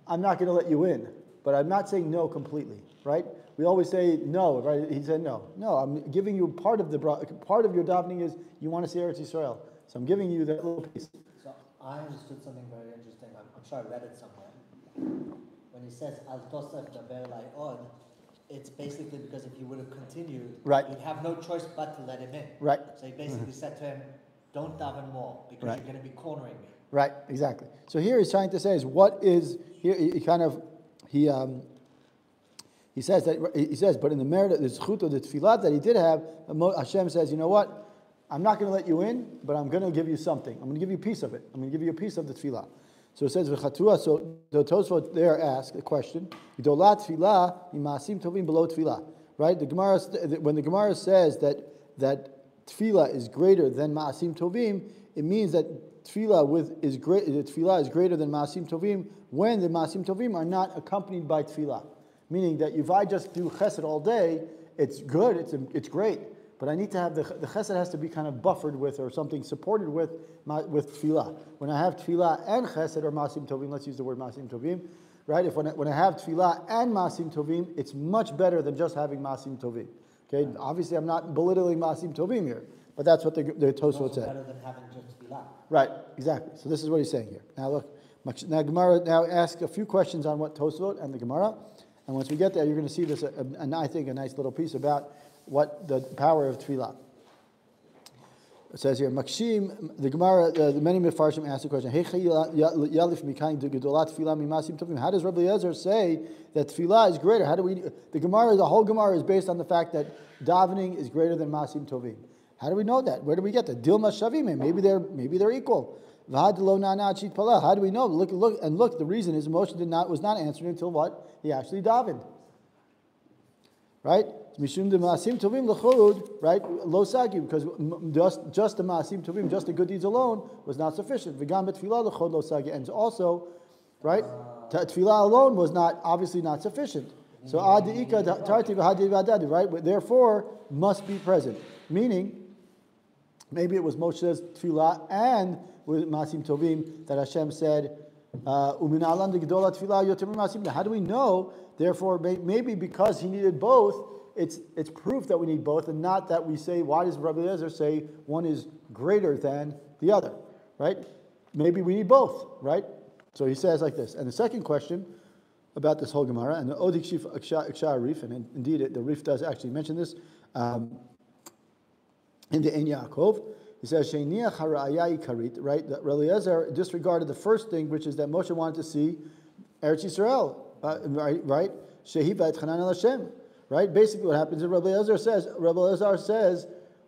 I'm not going to let you in, but I'm not saying no completely, right? We always say no, right? He said no. No, I'm giving you part of your davening is you want to see Eretz Yisrael. So I'm giving you that little piece. So I understood something very interesting. I'm sure I read it somewhere. When he says Al Tosef Daber Lai Od, it's basically because if you would have continued, right, you'd have no choice but to let him in. Right. So he basically said to him, don't daven more because you're going to be cornering me. Right, exactly. So here he's trying to say is what is here he says, but in the merit of the zchut of the tefillah that he did have, Hashem says, you know what? I'm not going to let you in, but I'm going to give you something. I'm going to give you a piece of it. I'm going to give you a piece of the tefillah. So it says, v'chatua. So the Tosfot there asks a question: Gdolat tefillah imasim tovim below tefillah. Right? The Gemara, when the Gemara says that tefillah is greater than ma'asim tovim, it means that tefillah is greater than ma'asim tovim when the ma'asim tovim are not accompanied by tefillah. Meaning that if I just do chesed all day, it's good, it's great. But I need to have the chesed has to be kind of buffered with or something supported with tefillah. When I have tefillah and chesed or masim tovim, let's use the word masim tovim, right? When I have tefillah and masim tovim, it's much better than just having masim tovim. Okay, obviously I'm not belittling masim tovim here, but that's what the Tosfot said. Better than having just tefillah. Right, exactly. So this is what he's saying here. Now look, Gemara now ask a few questions on what Tosfot and the Gemara. And once we get there, you're going to see this, I think, a nice little piece about what the power of tefillah. It says here, Makshim, the Gemara, the many Mefarshim ask the question, how does Rabbi Eliezer say that tefillah is greater? The whole Gemara is based on the fact that davening is greater than masim tovim. How do we know that? Where do we get that? Dilma shavim, maybe they're equal. How do we know? Look, the reason is Moshe was not answering until what? He actually davened. Right? Mishum de ma'asim tovim l'chod, right? Lo sagi, because just the ma'asim tovim, just the good deeds alone was not sufficient. V'gam betfilah l'chod lo sagi, and also, right? Tefillah alone was obviously not sufficient. So ad ika tarti v'hadi v'adadi, right? Therefore, must be present. Meaning, maybe it was Moshe's tefillah and with Masim Tovim that Hashem said, how do we know? Therefore, maybe because he needed both, it's proof that we need both, and not that we say, why does Rabbi Eliezer say one is greater than the other, right? Maybe we need both, right? So he says like this. And the second question about this whole Gemara, and the Odik Shif Aksha Rif, and indeed the Rif does actually mention this in the Ein Yaakov. He says, Sheiniach hara'aya ikarit, right? That Rabbi Eliezer disregarded the first thing, which is that Moshe wanted to see Eretz Yisrael, right? Shehi v'et chanan el Hashem, right? Basically what happens is Rabbi Eliezer says, what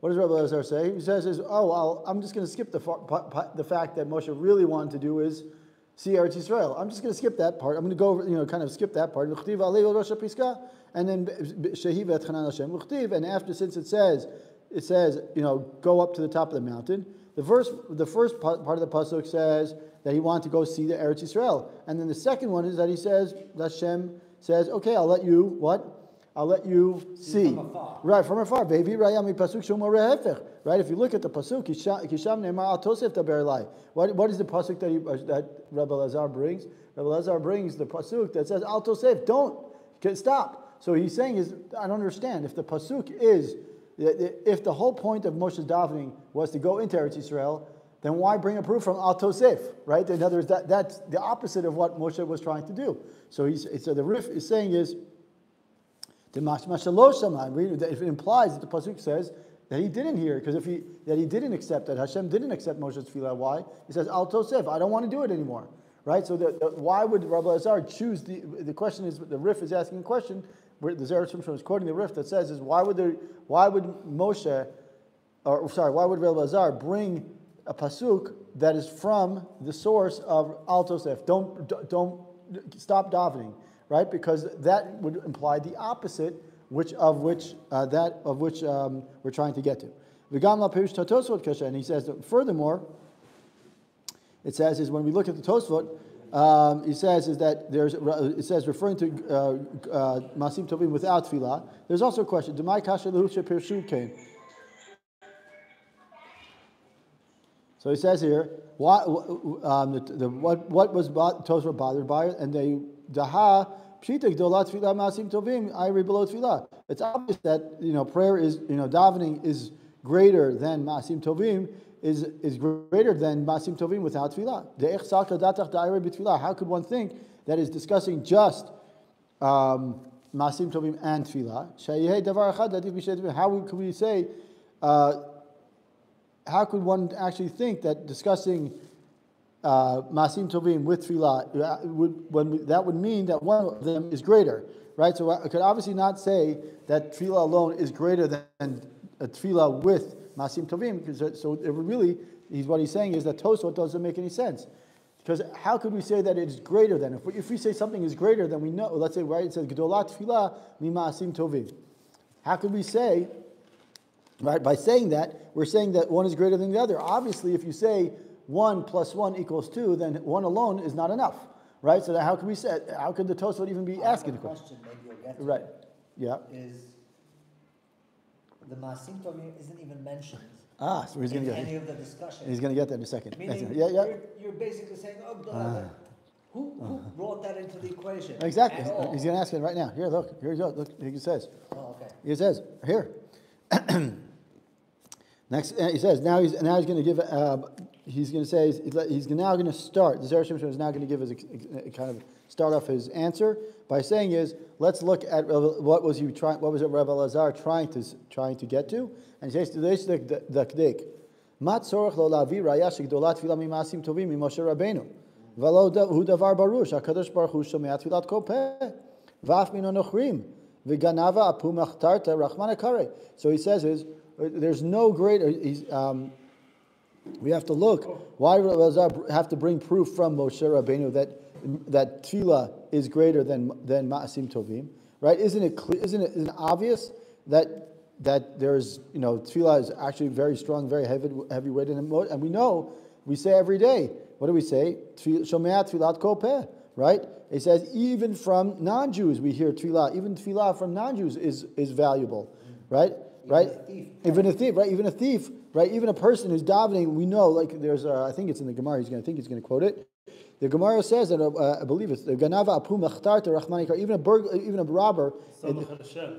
does Rabbi Eliezer say? He says, I'm just going to skip the fact that Moshe really wanted to do is see Eretz Yisrael. I'm just going to skip that part. I'm going to go, kind of skip that part. And then Shehi v'et chanan el Hashem, and after, since it says, go up to the top of the mountain. The first part of the pasuk says that he wanted to go see the Eretz Yisrael, and then the second one is that he says, that Hashem says, okay, I'll let you what? I'll let you see. From afar. Right, from afar. Right, if you look at the pasuk, Kisham Ne'emar Al Tosef Daber Elai. What is the pasuk that Rabbi Elazar brings? Rabbi Elazar brings the pasuk that says Al Tosef, don't, stop. So he's saying I don't understand. If the pasuk is, if the whole point of Moshe's davening was to go into Eretz Yisrael, then why bring a proof from Al Tosef, right? In other words, that's the opposite of what Moshe was trying to do. So the Rif is saying is, if it implies that the pasuk says that he didn't hear, because that he didn't accept, that Hashem didn't accept Moshe's tefillah. Why? He says, Al Tosef, I don't want to do it anymore. Right? So why would Rabbi Lazar choose, the question is, the Rif is asking a question, where the Zera Shimshon is quoting the Rif that says, is why would Moshe, why would Rabbi Lazar bring a pasuk that is from the source of Al Tosef? Don't stop davening, right? Because that would imply the opposite, which we're trying to get to. And he says that furthermore, it says is when we look at the Tosfot, he says is that it says referring to Masim Tovim without tefillah. There's also a question. So he says here, what was Tosfot bothered by it, and they daha pshita gdolat tefillah Masim Tovim ayri below tefillah. It's obvious that prayer is davening is greater than Masim Tovim. Is greater than Masim Tovim without tefillah. How could one think that is discussing just Masim Tovim and tefillah? How could we say? How could one actually think that discussing Masim Tovim with tefillah that would mean that one of them is greater, right? So I could obviously not say that tefillah alone is greater than a tefillah with Masim Tovim, because so it would really, what he's saying is that Tosfot doesn't make any sense. Because how could we say that it is greater than? If we say something is greater than we know, let's say, right, it says, Gedolat Tefillah mi Masim Tovim. How could we say, right, by saying that, we're saying that one is greater than the other. Obviously, if you say 1 plus 1 equals 2, then 1 alone is not enough, right? So how could we say, how could the Tosfot even be asking the question? Maybe you'll get to right, yeah. Is the Masim Tovim isn't even mentioned so he's going to get any of the discussion. He's going to get that in a second. Meaning, yeah. You're basically saying, who brought that into the equation? Exactly. He's going to ask it right now. Here, look. Here you go. Look. He says. Oh, okay. He says here. Next, he says now he's going to give. He's going to say he's now going to start. The Zera Shimshon is now going to give us a kind of start off his answer by saying let's look at what was it Rabbi Lazar trying to get to, and he says today's the kdik. Mat tzorach lo lavi raya shegdolat tefillah mimasim tovim mimoshe Rabbeinu, v'lo hu davar baruch hakadosh baruch hu shomea tefillat kol peh v'af mino nochrim v'ganava apu machtarta rachmana kare. So he says there's no greater. We have to look. Why does Lazar have to bring proof from Moshe Rabbeinu that tefillah is greater than Ma'asim Tovim? Right? Isn't it obvious that there's tefillah is actually very strong, very heavy weighted, and we say every day. What do we say? Shomea tefillat kol peh. Right? It says even from non-Jews we hear tefillah. Even tefillah from non-Jews is valuable. Right? Right? Even a thief, right? Even a thief, right? Even a person who's davening, we know, like there's, I think it's in the Gemara, he's going to quote it. The Gemara says that, I believe it's, Ganava apu machtarta rachmanikar, even a robber,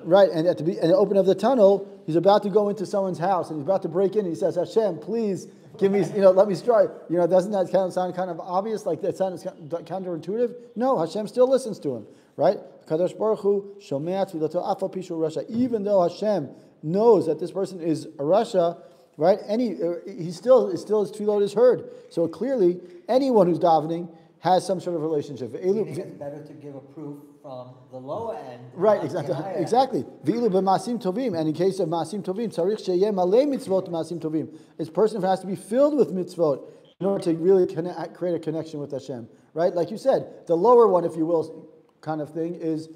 right, and at the open of the tunnel, he's about to go into someone's house, and he's about to break in, and he says, Hashem, please, give me, let me strike. Doesn't that sound kind of obvious, like that sounds counterintuitive? No, Hashem still listens to him, right? Kadosh Baruch Hu shomea tfilato afa pishu rasha, even though Hashem knows that this person is a rasha, right? His tefillot is heard. So clearly, anyone who's davening has some sort of relationship. Meaning it's better to give a proof from the lower end. Right, exactly. V'ilu b'masim tovim, and in case of masim tovim, tzarich sheyeh malei mitzvot masim tovim. This person has to be filled with mitzvot in order to really create a connection with Hashem. Right, like you said, the lower one, if you will, kind of thing is.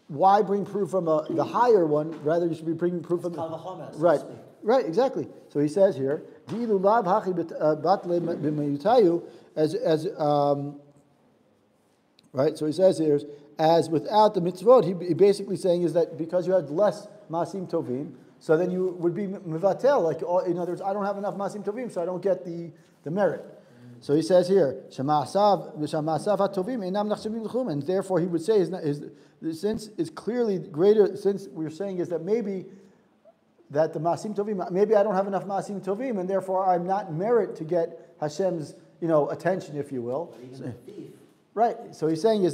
Why bring proof from the higher one? Rather, you should be bringing proof from right, right, exactly. So he says here, right. So he says here, as without the mitzvot, he basically saying is that because you had less masim tovim, so then you would be mivatel. Like in other words, I don't have enough masim tovim, so I don't get the merit. So he says here, and therefore he would say, since it's clearly greater, since we're saying is that maybe that the Masim Tovim, maybe I don't have enough Masim Tovim, and therefore I'm not merit to get Hashem's, attention, if you will. Right. So he's saying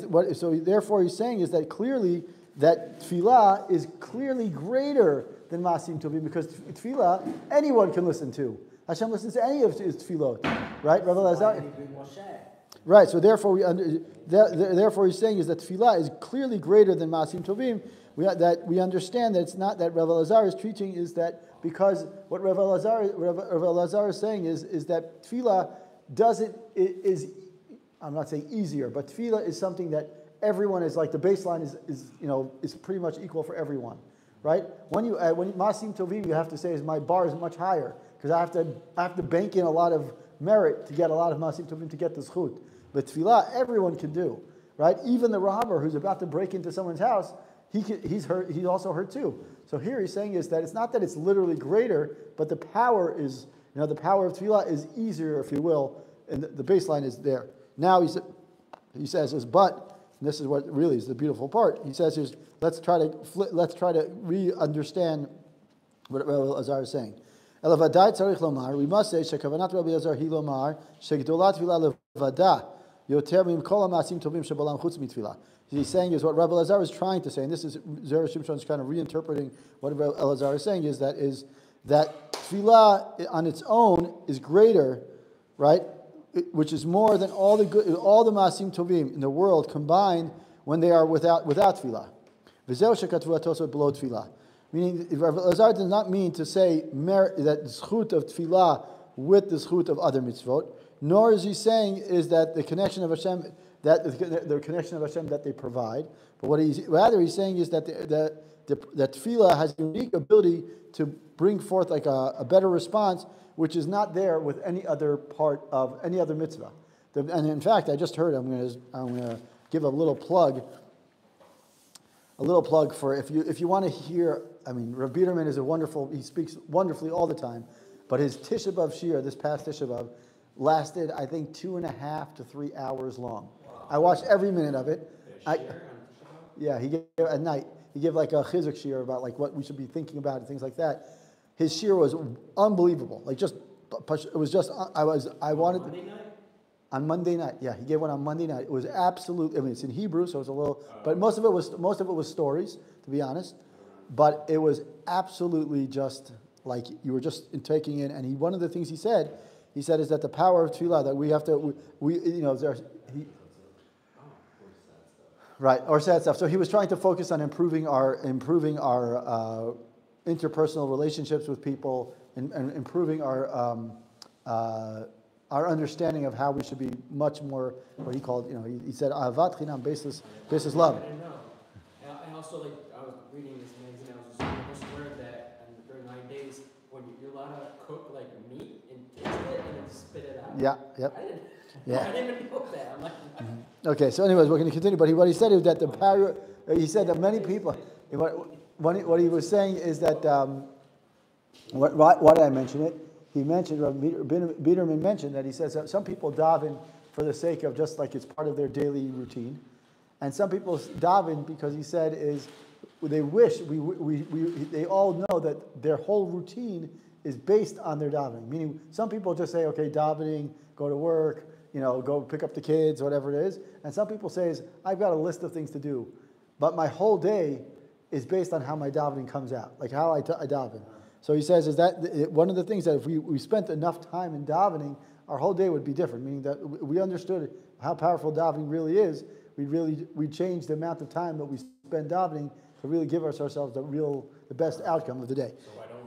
therefore he's saying is that clearly that tefillah is clearly greater than Masim Tovim, because tefillah anyone can listen to. Hashem listens to any of his tefillot, right? Rabbi Lazar. Right. So therefore, therefore, he's saying is that tefillah is clearly greater than Masim Tovim. We understand that it's not that Rabbi Lazar is teaching is that because what Rabbi Lazar is saying is that tefillah is I'm not saying easier, but tefillah is something that everyone is like the baseline is pretty much equal for everyone, right? When Masim Tovim, you have to say is my bar is much higher because I have to bank in a lot of merit to get a lot of Masim Tovim to get the zchut. But tefillah everyone can do, right? Even the robber who's about to break into someone's house, he's hurt. He's also hurt too. So here he's saying is that it's not that it's literally greater, but the power is the power of tefillah is easier, if you will, and the baseline is there. Now he says but. And this is what really is the beautiful part. He says, let's try to re-understand what Rabbi Elazar is saying. We must say shekavanat Rabbi Elazar hi lomar shegdolat tefillah levada yoter mimkol ha'masim tovim shebalam chutz mitefillah. He's saying is what Rabbi Elazar is trying to say, and this is Zera Shimshon is kind of reinterpreting what Rabbi Elazar is saying is that tefillah on its own is greater, right? Which is more than all the Masim Tovim in the world combined when they are without tefillah. V'zeu shekatvu atosot below tefillah. Meaning, Rabbi Elazar does not mean to say that the zchut of tefillah with the zchut of other mitzvot, nor is he saying is that the connection of Hashem, that they provide. But what he's saying is that that tefillah has a unique ability to bring forth like a better response, which is not there with any other part of any other mitzvah. And in fact, I just heard, I'm going to give a little plug for if you want to hear, I mean, Rav Biederman is he speaks wonderfully all the time, but his Tisha B'Av Shir, this past Tisha B'Av, lasted, I think, 2.5 to 3 hours long. Wow. I watched every minute of it. He gave at night. He gave like a chizuk shir about like what we should be thinking about and things like that. His shir was unbelievable. Like it was just I wanted Monday night? On Monday night. Yeah, he gave one on Monday night. It was absolute. I mean, it's in Hebrew, so it's a little. But most of it was stories, to be honest. But it was absolutely just like you were just taking in. And one of the things he said is that the power of tefillah that we have to right, or sad stuff. So he was trying to focus on improving our interpersonal relationships with people and improving our understanding of how we should be much more what he called, he said ahavat chinam, baseless love. I know. And also, like, I was reading this magazine, I was just learned that during 9 days, when you're allowed to cook like meat and taste it and then spit it out. Yeah, yep. I didn't even know that. I'm like, okay, so anyways, we're going to continue. But what he said is that the power. He said that many people. What he was saying is that. Why did I mention it? He mentioned, Biederman mentioned that he says that some people daven for the sake of just like it's part of their daily routine, and some people daven because he said is they wish they all know that their whole routine is based on their davening. Meaning, some people just say, okay, davening, go to work, go pick up the kids, whatever it is, and some people say is I've got a list of things to do, but my whole day is based on how my davening comes out, like how I daven. So he says is that one of the things that if we spent enough time in davening, our whole day would be different. Meaning that we understood how powerful davening really is. We change the amount of time that we spend davening to really give ourselves the best outcome of the day. So why don't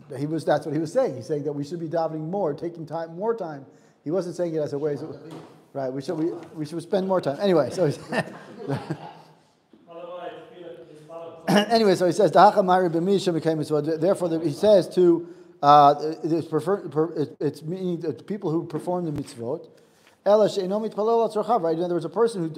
we? That's what he was saying. He's saying that we should be davening more, taking more time. He wasn't saying it as a way, right? We should spend more time. Anyway, so. Anyway, so he says, therefore, he says it's meaning that people who perform the mitzvot. Right? In other words, a person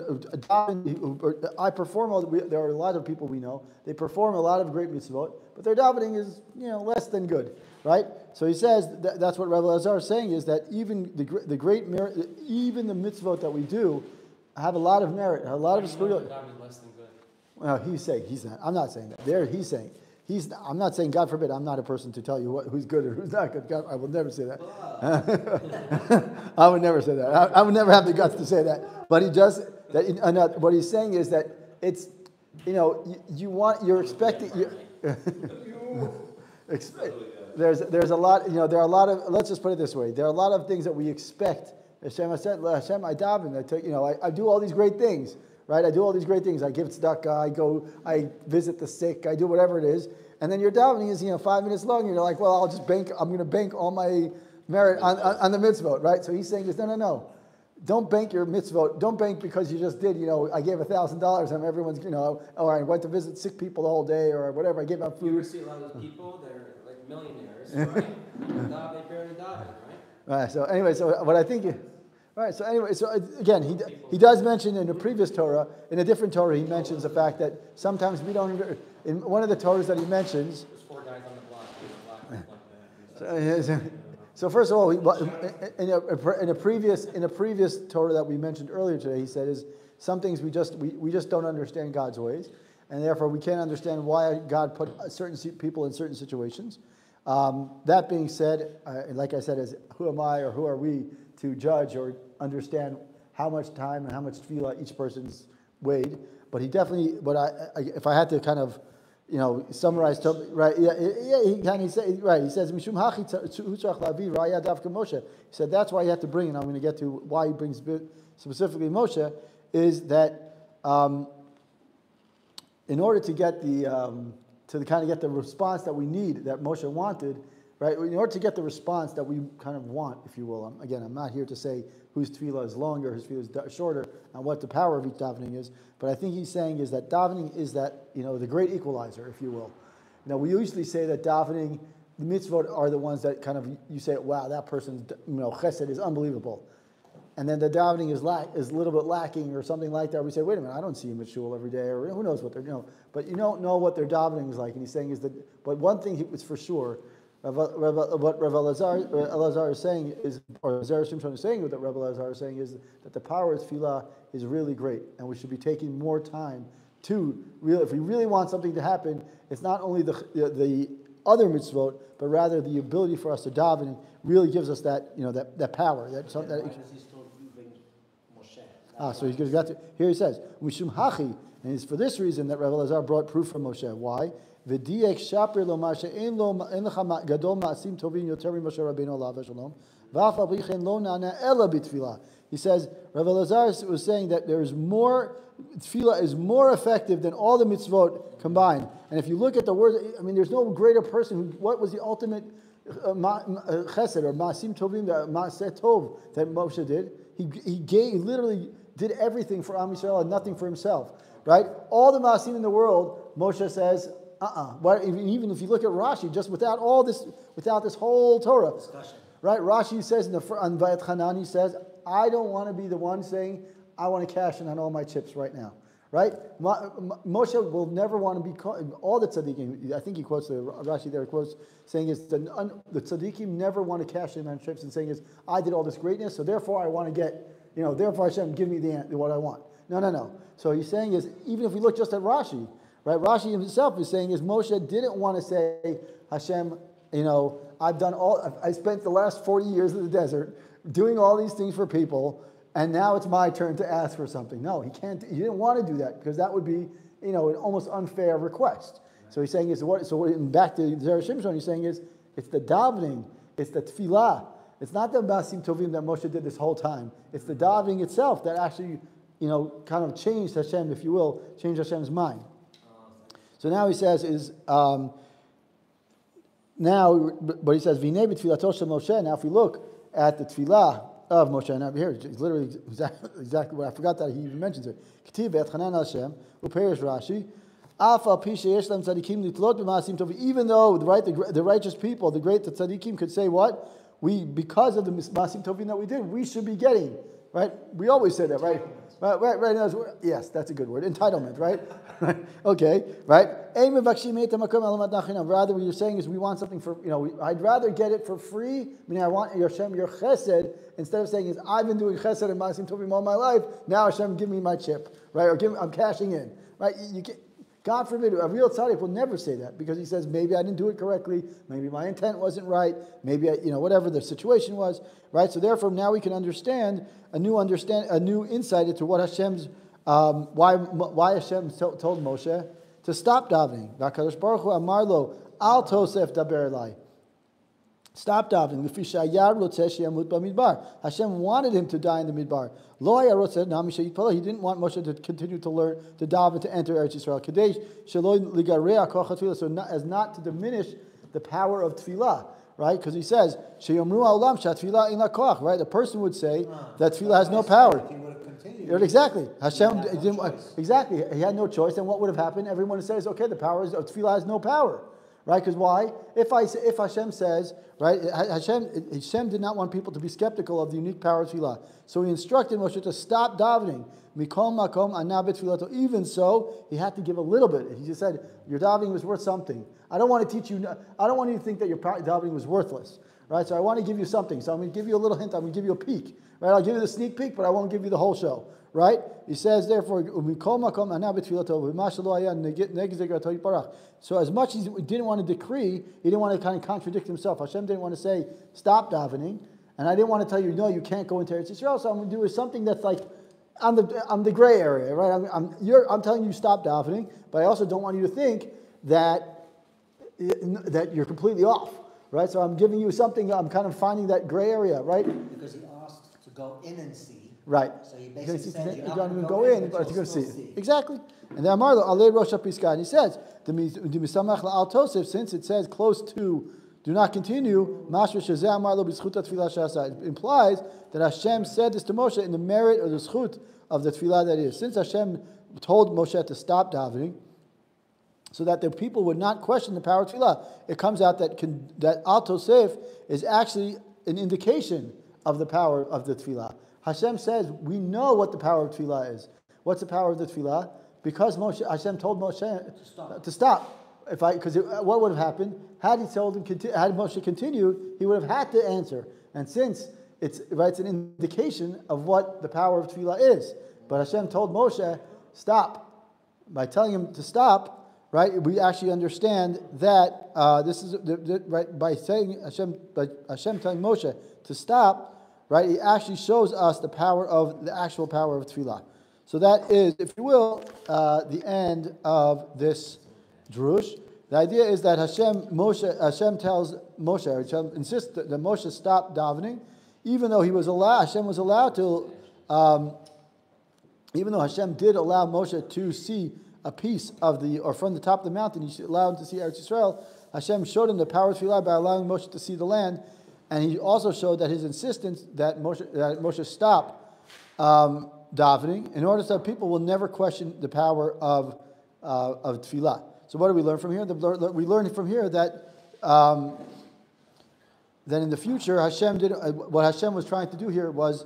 I perform. There are a lot of people we know. They perform a lot of great mitzvot, but their davening is less than good, right? So he says that's what Rabbi Elazar is saying is that even the great merit, even the mitzvot that we do, have a lot of merit, a lot of spiritual. Well, he's saying he's not. I'm not saying that. He's saying I'm not saying. God forbid. I'm not a person to tell you who's good or who's not good. God, I will never say that. I would never say that. I would never have the guts to say that. But he does that. What he's saying is that you're expecting. There's a lot. There are a lot of. Let's just put it this way. There are a lot of things that we expect. Hashem, I daven. I do all these great things, right? I do all these great things. I give tzedakah. I visit the sick. I do whatever it is. And then your davening is 5 minutes long. And you're like, well, I'll just bank. I'm going to bank all my merit on the mitzvot, right? So he's saying, no. Don't bank your mitzvot. Don't bank because you just did. I gave $1,000 and everyone's. I went to visit sick people the whole day or whatever. I gave out food. You ever see a lot of those people that are like millionaires, right? They barely daven, right? Right. So anyway, so what I think. Right. So anyway, so again, he does mention in a previous Torah, in a different Torah, he mentions the fact that sometimes we don't. In one of the Torahs that he mentions. There's 4 guys on the block. So first of all, in a previous Torah that we mentioned earlier today, he said is some things we just don't understand God's ways, and therefore we can't understand why God put certain people in certain situations. That being said, like I said, who am I or who are we to judge or understand how much time and how much tefillah each person's weighed? But he definitely. But if I had to kind of. Summarize, right? Yeah. He says, "Mishum hachi hutzach lavi raya davka Moshe." He said that's why you have to bring, and I'm going to get to why he brings specifically Moshe, is that in order to get to kind of get the response that we need, that Moshe wanted, right? In order to get the response that we kind of want, if you will. I'm not here to say whose tefillah is longer, whose tefillah is shorter, and what the power of each davening is. But I think he's saying is that davening is that, the great equalizer, if you will. We usually say that davening, the mitzvot are the ones that kind of, you say, wow, that person's, chesed is unbelievable. And then the davening is a little bit lacking or something like that. We say, wait a minute, I don't see him at shul every day, or who knows what they're, but you don't know what their davening is like. And he's saying is that, but one thing is for sure, what Rabbi Elazar is saying is, or Zera Shimshon is saying, what that Rabbi Elazar is saying is that the power of tefillah is really great, and we should be taking more time to if we really want something to happen. It's not only the other mitzvot, but rather the ability for us to daven really gives us that that power. That something. That, so he's got to. Here he says, "Mishum hachi," and it's for this reason that Rabbi Elazar brought proof from Moshe. Why? V'diek shaper lo mashe en lecha gadol ma'asim tovim yoter Moshe Rabbeinu alav shalom v'af al pi chen lo nana ela b'tfilah. He says Rabbi Elazar was saying that there is more. Tefillah is more effective than all the mitzvot combined. And if you look at the words, there's no greater person. What was the ultimate chesed or ma'asim tovim, ma'aseh tov that Moshe did? He literally did everything for Am Yisrael and nothing for himself. Right? All the ma'asim in the world, Moshe says, even if you look at Rashi, just without this whole Torah, discussion. Right? Rashi says on Vayet Hanan, he says, I don't want to be the one saying, I want to cash in on all my chips right now. Right? Moshe will never want to be all the tzaddikim. I think he quotes the Rashi there. Quotes saying is the tzaddikim never want to cash in on chips and saying is I did all this greatness, so therefore I want to get therefore Hashem give me what I want. No. So he's saying is even if we look just at Rashi, right? Rashi himself is saying is Moshe didn't want to say Hashem, I've done I spent the last 40 years in the desert doing all these things for people. And now it's my turn to ask for something. No, he can't. He didn't want to do that because that would be, an almost unfair request. So he's saying back to Zera Shimshon, he's saying is it's the davening, it's the tefillah. It's not the masim tovim that Moshe did this whole time. It's the davening itself that actually, kind of changed Hashem, if you will, changed Hashem's mind. So now he says but he says v'nei b'tfilato shel Moshe. Now if we look at the tefillah of Moshe, and over here, it's literally exactly what I forgot that he even mentions it. Ketiv v'etchanan Hashem u'perish Rashi. Even though the righteous people, the tzaddikim could say what? Because of the masim tovim that we did, we should be getting, right? We always say that, right? Right. Yes, that's a good word. Entitlement, right? Okay, right? Rather, what you're saying is we want something for, I'd rather get it for free. I want Hashem, your chesed, instead of saying is I've been doing chesed and masim tovim all my life. Now Hashem, give me my chip, right? Or I'm cashing in, right? God forbid, a real tzaddik will never say that because he says maybe I didn't do it correctly, maybe my intent wasn't right, maybe whatever the situation was, right? So therefore, now we can understand a new insight into what Hashem's why Hashem told Moshe to stop davening. VaKadosh Baruch Hu amar lo al tosef daber elai. Stop davening. Hashem wanted him to die in the midbar. He didn't want Moshe to continue to learn, to daven, to enter Eretz Yisrael. So as not to diminish the power of tefillah, right? Because he says, right? A person would say that tefillah has no power. Exactly. Hashem didn't. Exactly. He had no choice. And what would have happened? Everyone says, okay, the power of tefillah has no power. Right? Because why? If Hashem says, right, Hashem did not want people to be skeptical of the unique power of tefillah. So he instructed Moshe to stop davening. Mikom makom anabet tefillah. Even so, he had to give a little bit. He just said, your davening was worth something. I don't want to teach you, I don't want you to think that your davening was worthless. Right? So I want to give you something. So I'm going to give you a little hint. I'm going to give you a peek. Right? I'll give you the sneak peek, but I won't give you the whole show. Right? He says, therefore, so as much as he didn't want to decree, he didn't want to kind of contradict himself. Hashem didn't want to say, stop davening, and I didn't want to tell you, no, you can't go into Eretz Yisrael, so I'm going to do something that's like, I'm the gray area, right? I'm telling you stop davening, but I also don't want you to think that you're completely off, right? So I'm giving you something, I'm kind of finding that gray area, right? Because he asked to go in and see. Right. So he basically said, you don't even go in, but you're going to see. Exactly. And then Amar lo alei rosh hapiska, and he says, since it says close to, do not continue, it implies that Hashem said this to Moshe in the merit or the zchut of the tefillah that is. Since Hashem told Moshe to stop davening, so that the people would not question the power of tefillah, it comes out that al tosef is actually an indication of the power of the tefillah. Hashem says, we know what the power of tefillah is. What's the power of the tefillah? Because Hashem told Moshe to stop. Because what would have happened? Had Moshe continued, he would have had to answer. And since it's an indication of what the power of tefillah is. But Hashem told Moshe, stop. By telling him to stop, right, we actually understand that this is right by saying Hashem telling Moshe to stop. Right, he actually shows us the actual power of tefillah. So that is, if you will, the end of this drush. The idea is that Hashem tells Moshe, Hashem insists that Moshe stop davening, even though Hashem was allowed to, even though Hashem did allow Moshe to see a piece or from the top of the mountain, he allowed him to see Eretz Yisrael. Hashem showed him the power of tefillah by allowing Moshe to see the land. And he also showed that his insistence that Moshe stop davening, in order so that people will never question the power of tefillah. So what do we learn from here? We learn from here that in the future, what Hashem was trying to do here was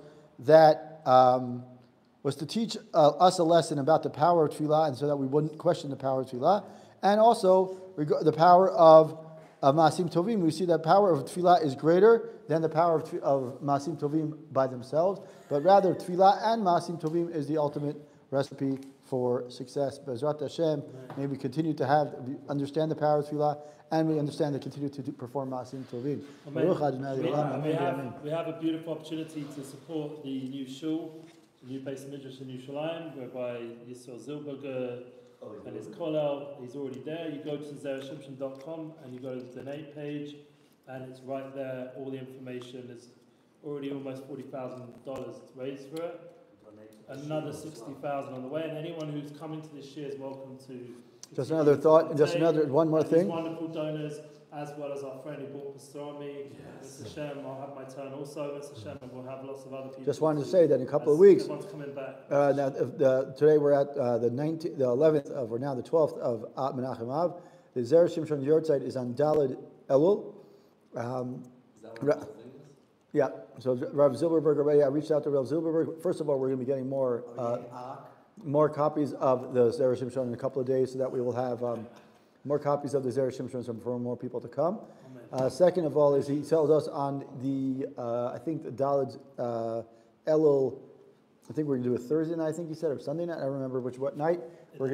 to teach us a lesson about the power of tefillah, and so that we wouldn't question the power of tefillah, and also the power of Maasim Tovim. We see that power of tefillah is greater than the power of Maasim Tovim by themselves, but rather tefillah and Maasim Tovim is the ultimate recipe for success. Bezrat Hashem, may we continue to understand the power of tefillah, and we understand and continue to perform Maasim Tovim. We have a beautiful opportunity to support the new shul, the new Beis Midrash in Yerushalayim, whereby Yisrael Zilberger and his kollel, he's already there. You go to zerashimshon.com and you go to the donate page, and it's right there. All the information is already almost $40,000 raised for it. Another 60,000 on the way, and anyone who's coming to this year is welcome to. Just another thought, one more thing. Wonderful donors, as well as our friend who bought pastrami. Mr. Shem, I'll have my turn also. Mr. Shem, and we'll have lots of other people. Just wanted to say that in a couple of weeks. Coming back. Today we're at the 11th of, or now the 12th of Menachem Av. The Zera Shimshon Yortzeit is on Daled Elul. Yeah. So Rav Zilberberg already. I reached out to Rav Zilberberg. First of all, we're going to be getting more copies of the Zera Shimshon in a couple of days, so that we will have more copies of the Zera Shimshon for more people to come. Second of all, is he tells us on the I think the Daled Elul. I think we're going to do it Thursday night. I think he said, or Sunday night. I don't remember what night. I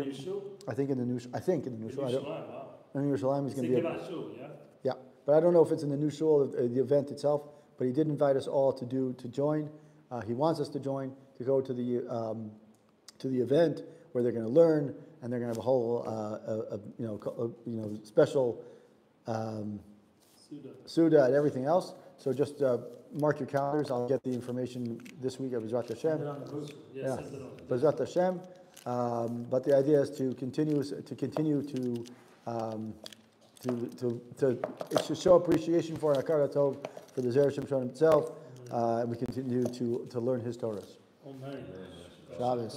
think in the new shul. In Yerushalayim he's going to be. Yeah, but I don't know if it's in the new shul, the event itself. But he did invite us all to join. He wants us to join, to go to the to the event where they're going to learn, and they're going to have a whole, special Suda and everything else. So just mark your calendars. I'll get the information this week of Bezrat Hashem. Yeah. Bezrat Hashem. But the idea is to continue to show appreciation for Hakara Tov, for the Zera Shimshon himself, and we continue to learn his Torahs. Amen. Shabbos.